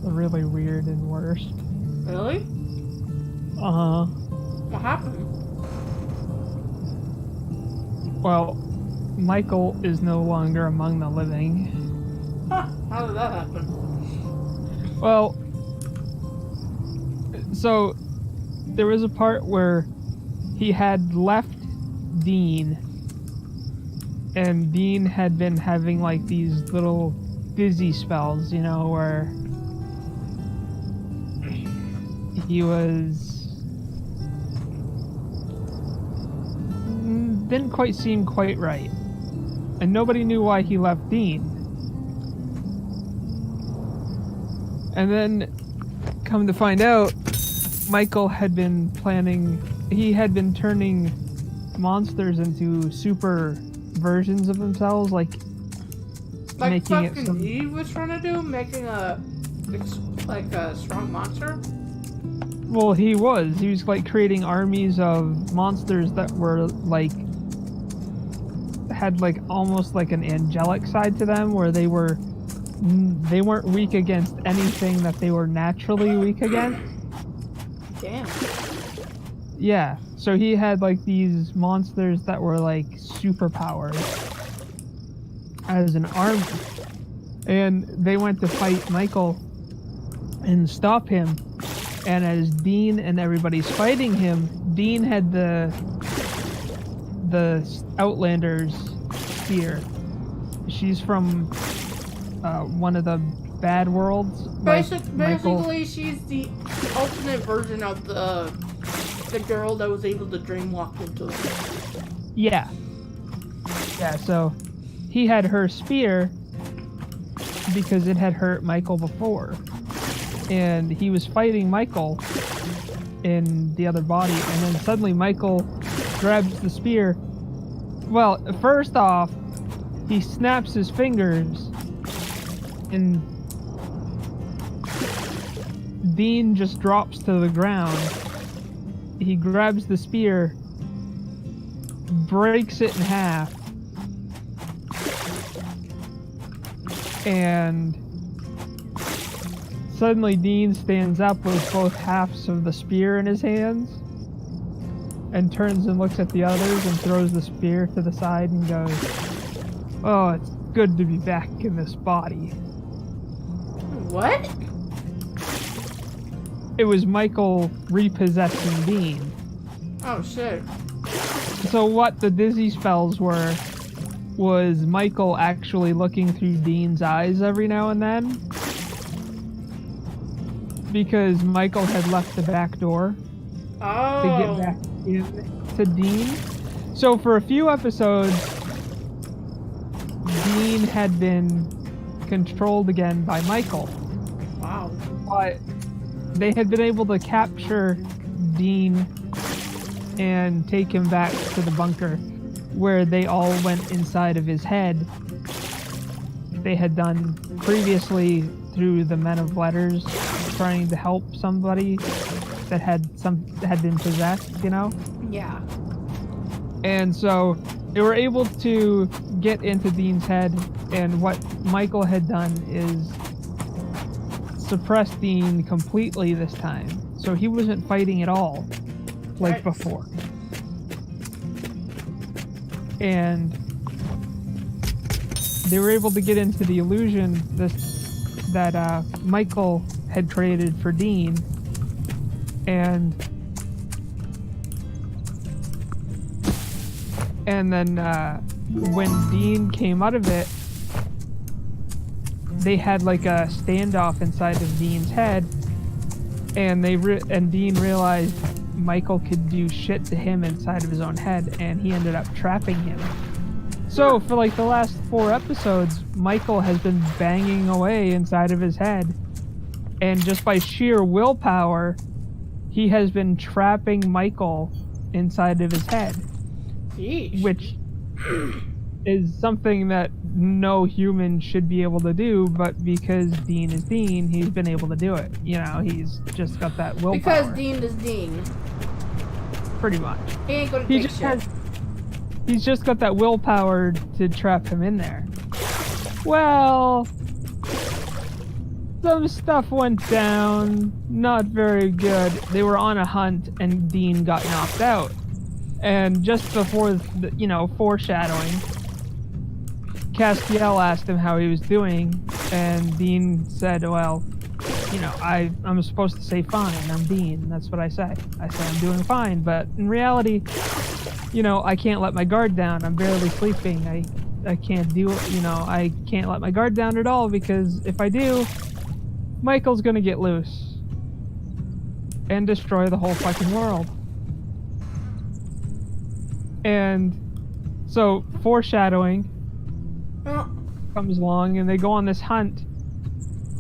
[SPEAKER 1] really weird and worse.
[SPEAKER 2] Really?
[SPEAKER 1] Uh-huh.
[SPEAKER 2] What happened?
[SPEAKER 1] Well, Michael is no longer among the living.
[SPEAKER 2] Huh, how did that happen?
[SPEAKER 1] Well, so there was a part where he had left Dean, and Dean had been having like these little dizzy spells, you know, where he didn't quite seem quite right, and nobody knew why he left Dean. And then, come to find out, Michael had been he had been turning monsters into super versions of themselves, like making it
[SPEAKER 2] fucking Eve was trying to do, making a strong monster.
[SPEAKER 1] Well, he was like creating armies of monsters that were like had like almost like an angelic side to them, where they weren't weak against anything that they were naturally weak against.
[SPEAKER 2] Damn.
[SPEAKER 1] Yeah, so he had like these monsters that were like superpowers as an army, and they went to fight Michael and stop him. And as Dean and everybody's fighting him, Dean had the Outlander's spear. She's from one of the bad worlds. Like Michael.
[SPEAKER 2] Basically, she's the alternate version of the girl that was able to dream walk into him.
[SPEAKER 1] Yeah. Yeah, so he had her spear because it had hurt Michael before. And he was fighting Michael in the other body, and then suddenly Michael grabs the spear. Well, first off, he snaps his fingers, and Dean just drops to the ground. He grabs the spear, breaks it in half, and suddenly Dean stands up with both halves of the spear in his hands and turns and looks at the others and throws the spear to the side and goes, "Oh, it's good to be back in this body."
[SPEAKER 2] What?
[SPEAKER 1] It was Michael repossessing Dean.
[SPEAKER 2] Oh shit.
[SPEAKER 1] So what the dizzy spells were was Michael actually looking through Dean's eyes every now and then, because Michael had left the back door to get back into Dean. So for a few episodes, Dean had been controlled again by Michael.
[SPEAKER 2] Wow.
[SPEAKER 1] But they had been able to capture Dean and take him back to the bunker where they all went inside of his head. They had done previously through the Men of Letters, trying to help somebody that had been possessed, you know?
[SPEAKER 2] Yeah.
[SPEAKER 1] And so they were able to get into Dean's head, and what Michael had done is suppress Dean completely this time. So he wasn't fighting at all like before. And they were able to get into the illusion that Michael had created for Dean, and then when Dean came out of it, they had like a standoff inside of Dean's head, and Dean realized Michael could do shit to him inside of his own head, and he ended up trapping him. So for like the last 4 episodes, Michael has been banging away inside of his head, and just by sheer willpower, he has been trapping Michael inside of his head.
[SPEAKER 2] Jeez.
[SPEAKER 1] Which is something that no human should be able to do, but because Dean is Dean, he's been able to do it. You know, he's just got that willpower.
[SPEAKER 2] Because Dean is Dean.
[SPEAKER 1] Pretty much.
[SPEAKER 2] He ain't gonna take shit.
[SPEAKER 1] He's just got that willpower to trap him in there. Well, some stuff went down, not very good. They were on a hunt and Dean got knocked out. And just before, foreshadowing, Castiel asked him how he was doing, and Dean said, well, I'm supposed to say fine, I'm Dean, that's what I say. I say I'm doing fine, but in reality, I can't let my guard down, I'm barely sleeping, I can't do it, I can't let my guard down at all, because if I do, Michael's gonna get loose and destroy the whole fucking world. And so foreshadowing comes along, and they go on this hunt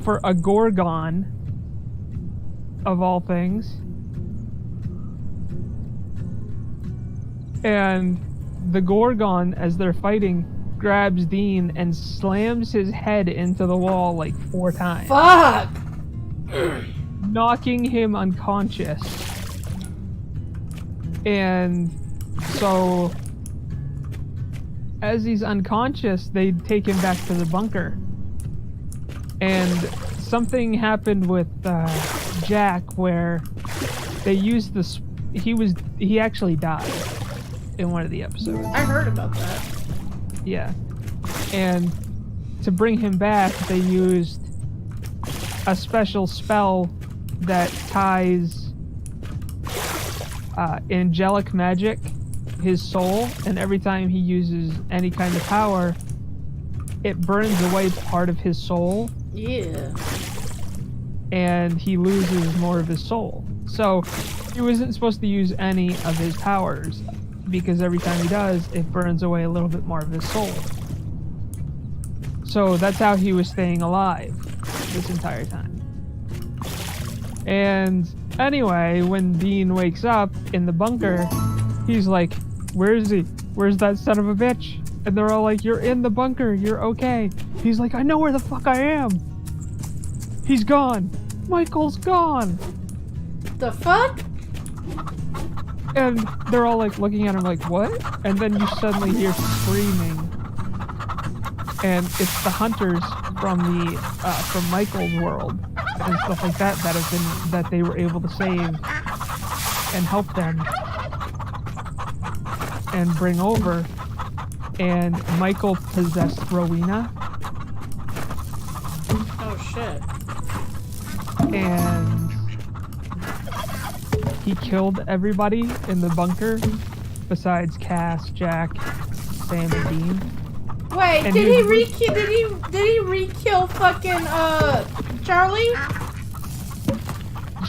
[SPEAKER 1] for a Gorgon, of all things. And the Gorgon, as they're fighting, grabs Dean and slams his head into the wall like 4 times.
[SPEAKER 2] Fuck!
[SPEAKER 1] Knocking him unconscious. And so, as he's unconscious, they take him back to the bunker. And something happened with Jack where they used this. He actually died in one of the episodes.
[SPEAKER 2] I heard about that.
[SPEAKER 1] Yeah. And to bring him back, they used a special spell that ties angelic magic, his soul, and every time he uses any kind of power, it burns away part of his soul
[SPEAKER 2] Yeah.
[SPEAKER 1] And he loses more of his soul. So he wasn't supposed to use any of his powers, because every time he does, it burns away a little bit more of his soul. So that's how he was staying alive this entire time. And anyway, when Dean wakes up in the bunker, he's like, where is he? Where's that son of a bitch? And they're all like, you're in the bunker, you're okay. He's like, I know where the fuck I am. He's gone. Michael's gone.
[SPEAKER 2] The fuck?
[SPEAKER 1] And they're all like looking at him like, what? And then you suddenly hear screaming. And it's the hunters from the from Michael's world and stuff like that that they were able to save and help them and bring over. And Michael possessed Rowena.
[SPEAKER 2] Oh shit.
[SPEAKER 1] And he killed everybody in the bunker besides Cass, Jack, Sam, and Dean.
[SPEAKER 2] Wait,
[SPEAKER 1] And
[SPEAKER 2] did he re-kill fucking Charlie?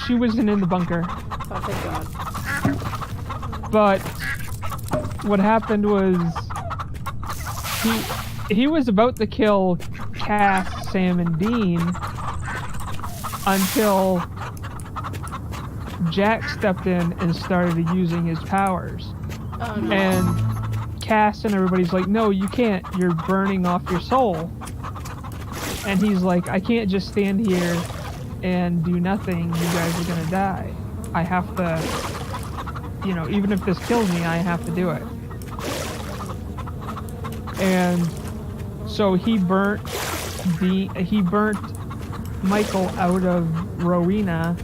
[SPEAKER 1] She wasn't in the bunker.
[SPEAKER 2] Oh thank God.
[SPEAKER 1] But what happened was he was about to kill Cass, Sam, and Dean until Jack stepped in and started using his powers.
[SPEAKER 2] Oh no.
[SPEAKER 1] And Cass and everybody's like, no, you can't. You're burning off your soul. And he's like, I can't just stand here and do nothing. You guys are gonna die. I have to, you know, even if this kills me, I have to do it. And so he burnt Michael out of Rowena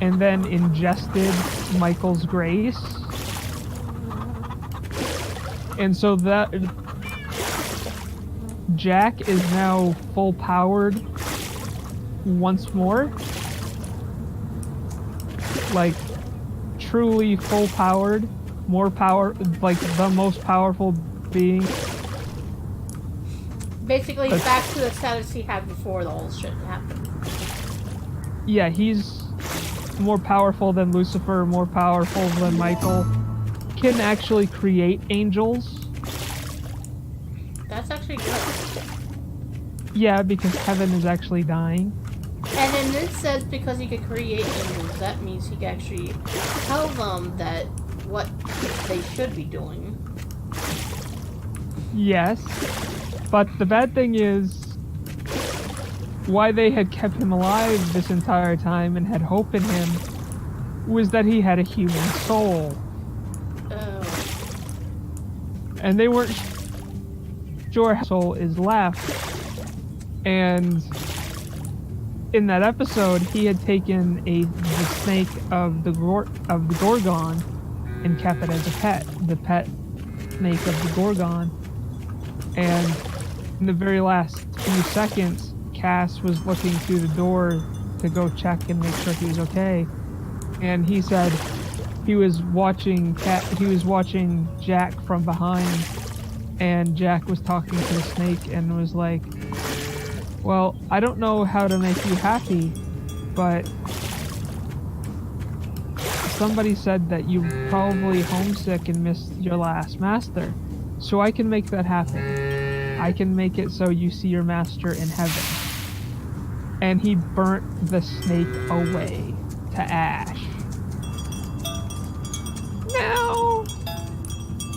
[SPEAKER 1] and then ingested Michael's grace. And so that Jack is now full powered once more. Like truly full powered, more power, like the most powerful being.
[SPEAKER 2] Basically back to the status he had before the whole shit happened.
[SPEAKER 1] Yeah, he's more powerful than Lucifer, more powerful than Michael. Can actually create angels.
[SPEAKER 2] That's actually good.
[SPEAKER 1] Yeah, because heaven is actually dying.
[SPEAKER 2] And then this says because he could create angels, that means he can actually tell them that what they should be doing.
[SPEAKER 1] Yes, but the bad thing is why they had kept him alive this entire time and had hope in him was that he had a human soul.
[SPEAKER 2] Oh.
[SPEAKER 1] And they weren't sure how soul is left. And in that episode, he had taken the snake of the Gorgon and kept it as a pet, the pet snake of the Gorgon. And in the very last few seconds, Cass was looking through the door to go check and make sure he was okay. And he said he was watching Jack from behind, and Jack was talking to the snake and was like, well, I don't know how to make you happy, but somebody said that you were probably homesick and missed your last master. So I can make that happen. I can make it so you see your master in heaven. And he burnt the snake away to ash. Now,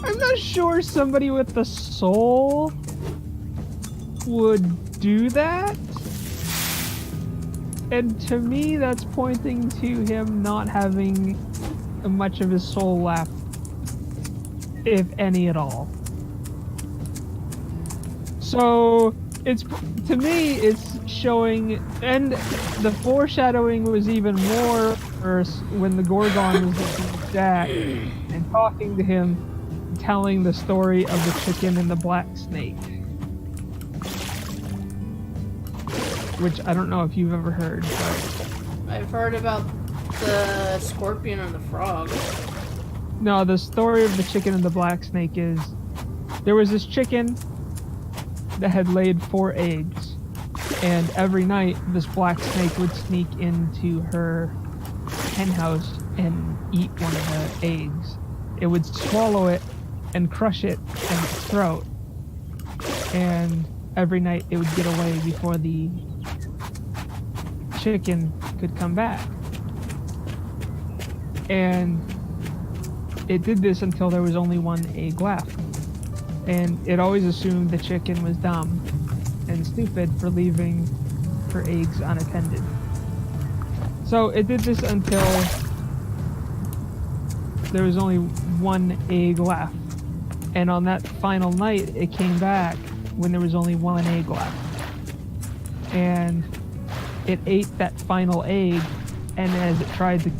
[SPEAKER 1] I'm not sure somebody with the soul would do that. And to me, that's pointing to him not having much of his soul left, if any at all. So it's, to me, it's showing, and the foreshadowing was even more worse when the Gorgon was looking at Jack and talking to him, telling the story of the chicken and the black snake. Which I don't know if you've ever heard, but...
[SPEAKER 2] I've heard about the scorpion and the frog.
[SPEAKER 1] No, the story of the chicken and the black snake is, there was this chicken that had laid 4 eggs. And every night, this black snake would sneak into her hen house and eat one of the eggs. It would swallow it and crush it in its throat. And every night it would get away before the chicken could come back. And it did this until there was only one egg left. And it always assumed the chicken was dumb and stupid for leaving her eggs unattended. So it did this until there was only one egg left. And on that final night, it came back when there was only one egg left. And it ate that final egg, and as it tried to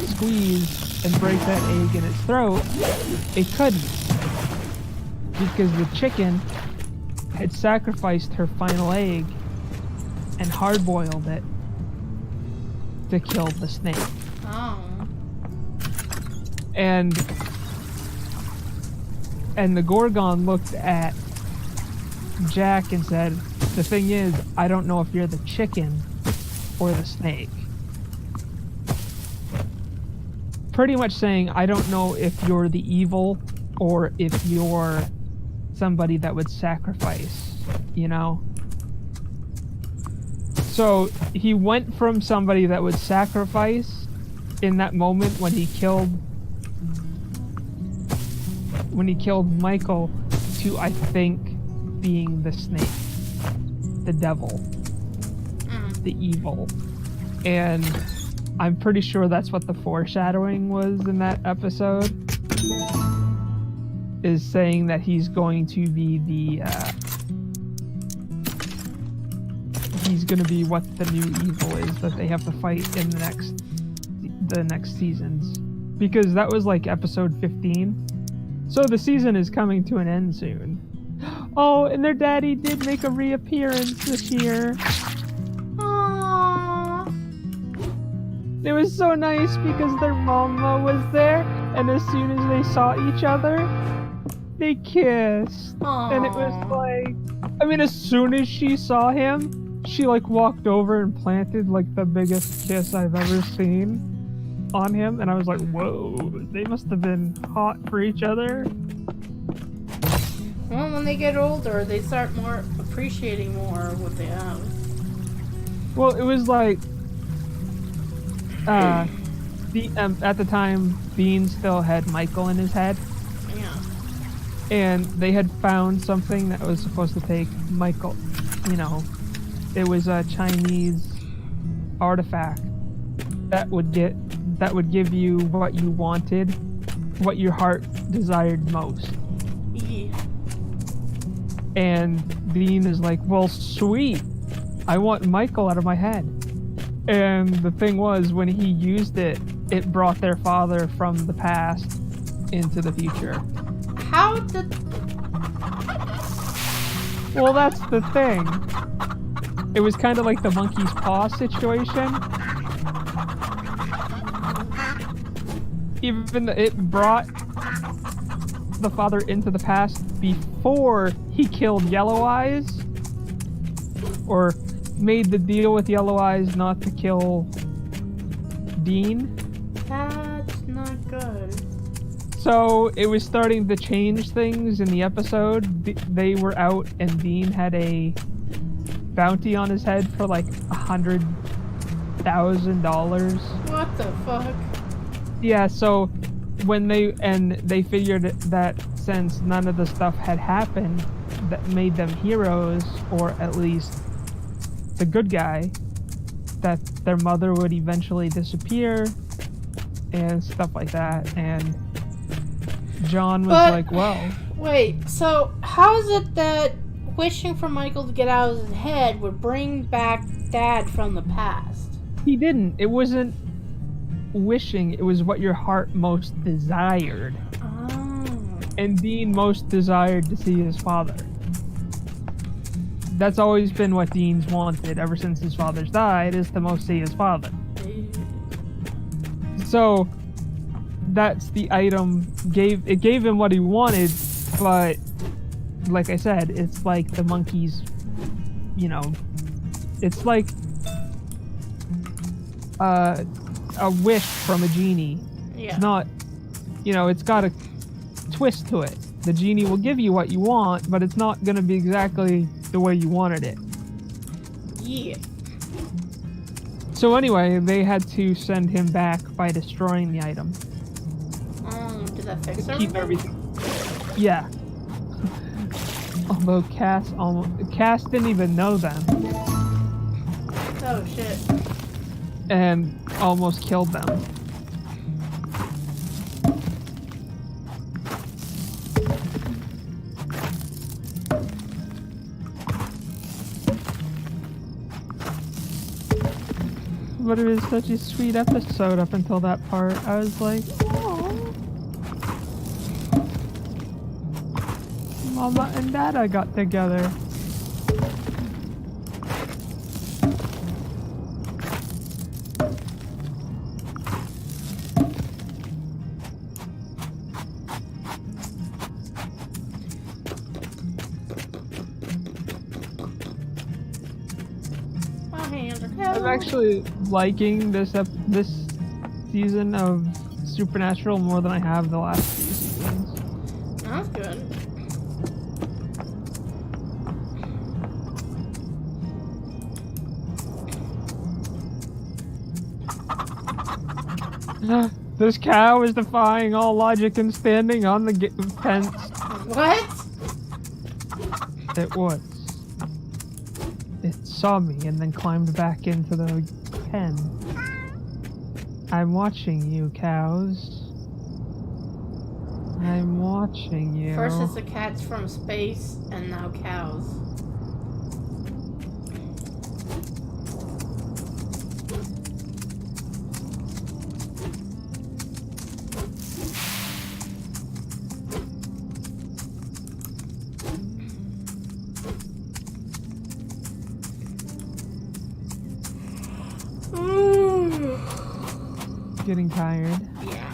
[SPEAKER 1] squeeze and break that egg in its throat, it couldn't. Because the chicken had sacrificed her final egg and hard-boiled it to kill the snake.
[SPEAKER 2] Oh.
[SPEAKER 1] And the Gorgon looked at Jack and said, the thing is, I don't know if you're the chicken or the snake. Pretty much saying, I don't know if you're the evil or if you're somebody that would sacrifice, you know? So he went from somebody that would sacrifice in that moment when he killed Michael to, I think, being the snake, the devil, the evil. And I'm pretty sure that's what the foreshadowing was in that episode, is saying that he's going to be he's going to be what the new evil is that they have to fight in the next seasons, because that was like episode 15. So the season is coming to an end soon. Oh, and their daddy did make a reappearance this year.
[SPEAKER 2] Aww.
[SPEAKER 1] It was so nice because their mama was there, and as soon as they saw each other, they kissed.
[SPEAKER 2] Aww.
[SPEAKER 1] And it was like, I mean, as soon as she saw him, she like walked over and planted like the biggest kiss I've ever seen on him, and I was like, whoa, they must have been hot for each other.
[SPEAKER 2] Well, when they get older, they start more appreciating more what they have.
[SPEAKER 1] Well, it was like, at the time, Bean still had Michael in his head.
[SPEAKER 2] Yeah.
[SPEAKER 1] And they had found something that was supposed to take Michael, you know, it was a Chinese artifact that would give you what you wanted, what your heart desired most.
[SPEAKER 2] Yeah.
[SPEAKER 1] And Bean is like, well, sweet, I want Michael out of my head. And the thing was, when he used it, it brought their father from the past into the future.
[SPEAKER 2] How did...
[SPEAKER 1] Well, that's the thing. It was kind of like the monkey's paw situation. Even though it brought the father into the past before he killed Yellow Eyes, or made the deal with Yellow Eyes not to kill Dean.
[SPEAKER 2] That's not good.
[SPEAKER 1] So it was starting to change things in the episode. They were out and Dean had a bounty on his head for like $100,000.
[SPEAKER 2] What the fuck?
[SPEAKER 1] Yeah, so when they figured that since none of the stuff had happened that made them heroes, or at least the good guy, that their mother would eventually disappear and stuff like that. And John was like, well,
[SPEAKER 2] wait, so how is it that wishing for Michael to get out of his head would bring back Dad from the past?
[SPEAKER 1] He didn't. It wasn't wishing, it was what your heart most desired.
[SPEAKER 2] Oh.
[SPEAKER 1] And Dean most desired to see his father. That's always been what Dean's wanted ever since his father's died, is to most see his father. So that's the item gave him what he wanted, but like I said, it's like the monkey's, you know, It's like a wish from a genie.
[SPEAKER 2] Yeah.
[SPEAKER 1] It's not, it's got a twist to it. The genie will give you what you want, but it's not going to be exactly the way you wanted it.
[SPEAKER 2] Yeah.
[SPEAKER 1] So anyway, they had to send him back by destroying the item.
[SPEAKER 2] Did that fix
[SPEAKER 1] To
[SPEAKER 2] everything?
[SPEAKER 1] keep everything. Yeah. Although Cass didn't even know them
[SPEAKER 2] Oh shit.
[SPEAKER 1] and almost killed them. But it was such a sweet episode up until that part. I was like, oh. Mama and Dada got together.
[SPEAKER 2] My hands are
[SPEAKER 1] I'm
[SPEAKER 2] cold.
[SPEAKER 1] actually liking this season of Supernatural more than I have the last few seasons.
[SPEAKER 2] That's good.
[SPEAKER 1] This cow is defying all logic and standing on the fence.
[SPEAKER 2] What?
[SPEAKER 1] It was. It saw me and then climbed back into the pen. I'm watching you, cows. I'm watching you.
[SPEAKER 2] First it's the cats from space, and now cows.
[SPEAKER 1] Getting tired.
[SPEAKER 2] Yeah.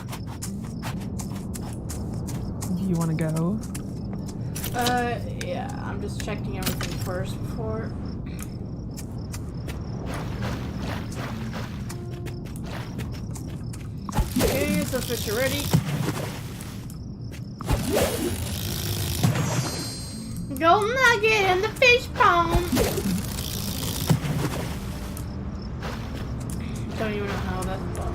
[SPEAKER 1] Do you want to go?
[SPEAKER 2] Yeah, I'm just checking everything first before. Okay, so fish are ready. Golden nugget in the fish pond. Don't even know how that's possible.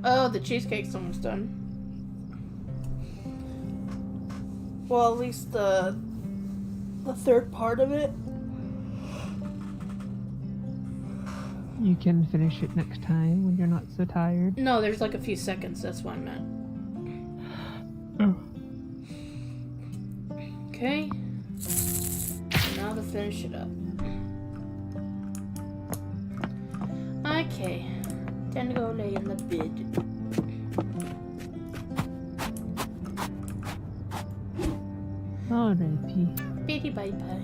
[SPEAKER 2] Oh, the cheesecake's almost done. Well, at least the third part of it.
[SPEAKER 1] You can finish it next time when you're not so tired.
[SPEAKER 2] No, there's like a few seconds. That's what I meant.
[SPEAKER 1] Oh.
[SPEAKER 2] Okay. Now to finish it up. Okay. Time to go lay in the bed.
[SPEAKER 1] Alrighty.
[SPEAKER 2] Bitty bye bye.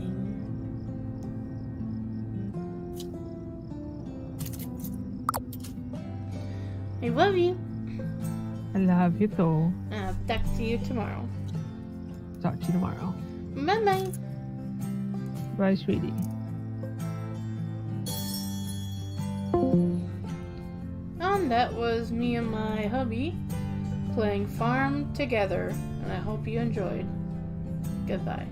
[SPEAKER 2] I love you.
[SPEAKER 1] I love you too.
[SPEAKER 2] And I'll talk to you tomorrow.
[SPEAKER 1] Talk to you tomorrow.
[SPEAKER 2] Bye bye.
[SPEAKER 1] Bye, sweetie.
[SPEAKER 2] And that was me and my hubby playing Farm together. And I hope you enjoyed. Goodbye.